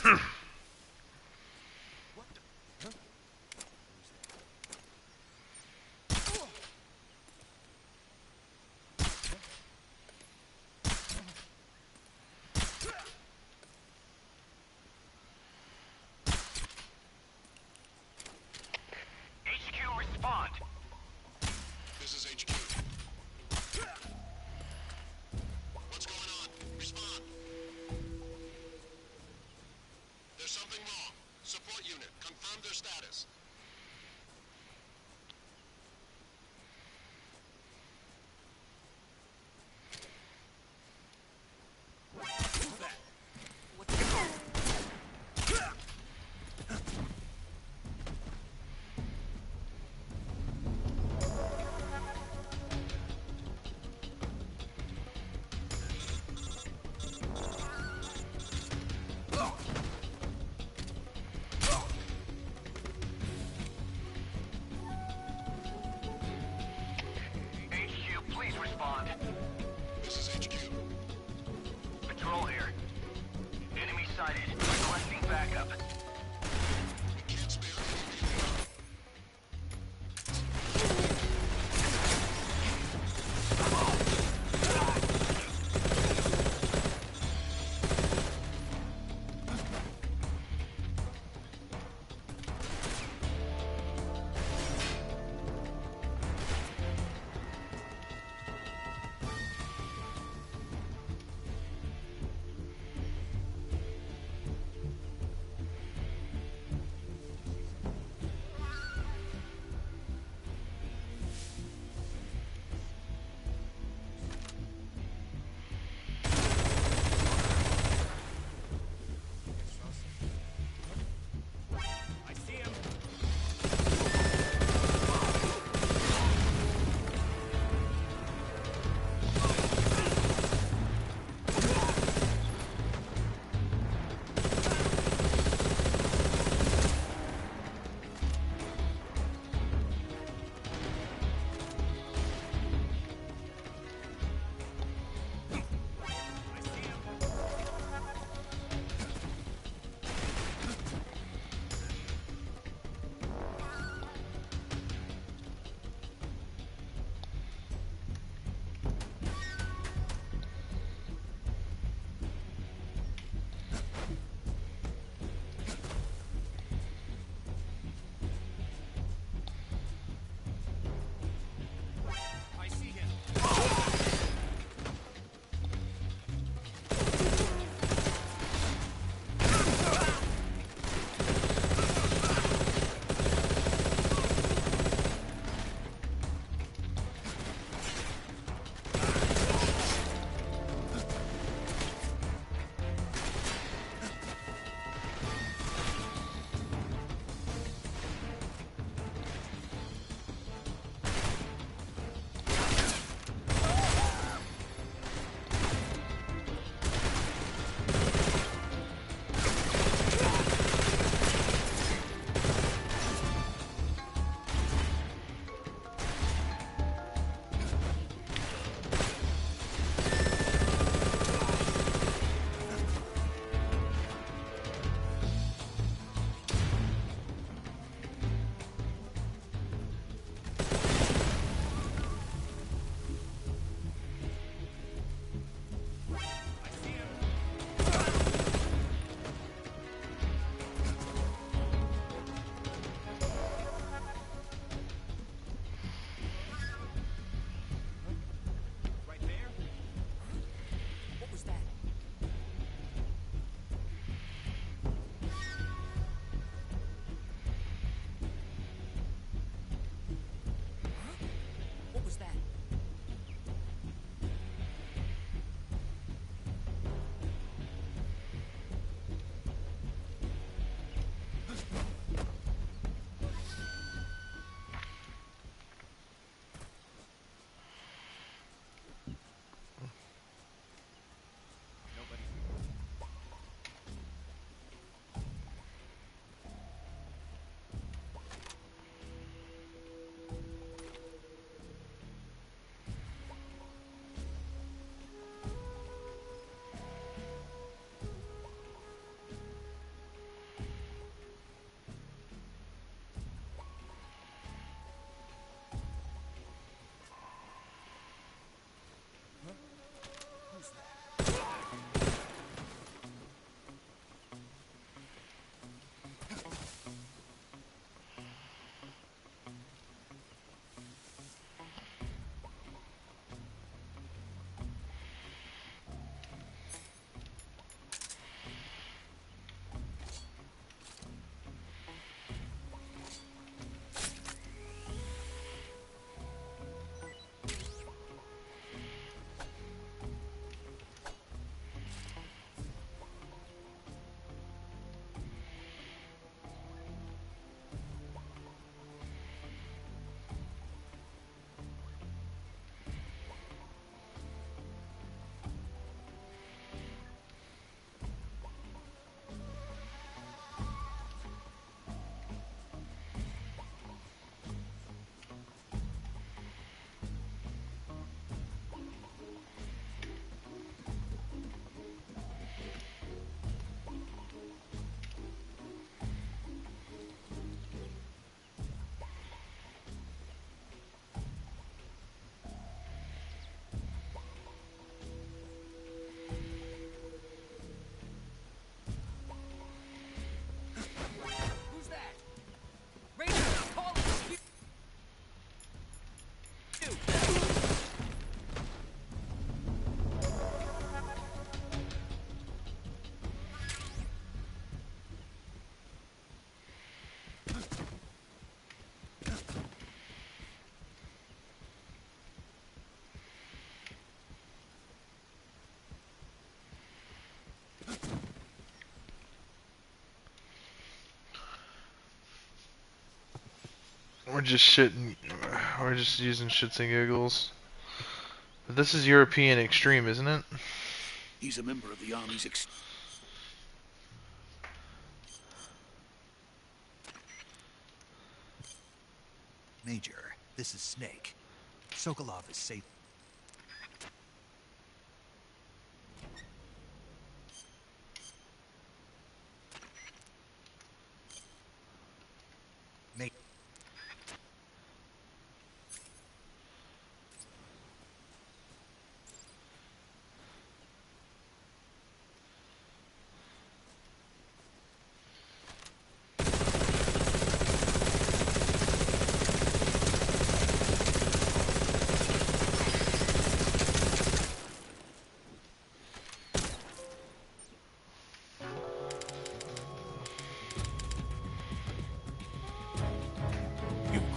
HQ, respond. This is HQ. What's going on? Respond. There's something wrong. Support unit, confirm their status. HQ, please respond. This is HQ. Patrol here. Enemy sighted. Requesting backup. We can't spare any. We're just shitting. We're just using shits and giggles. But this is European Extreme, isn't it? He's a member of the Army's Major, this is Snake. Sokolov is safe. Major.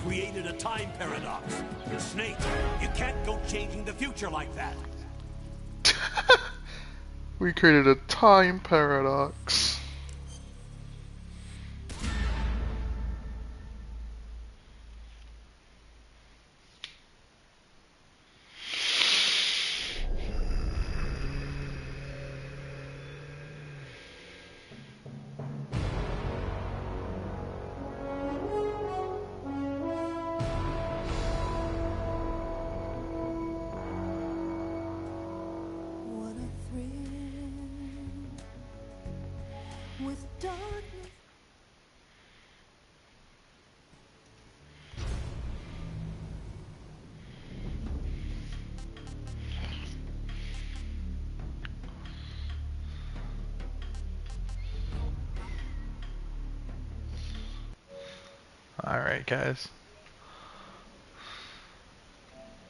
created a time paradox. Snake, you can't go changing the future like that. We created a time paradox. What a thrill with darkness. Alright, guys.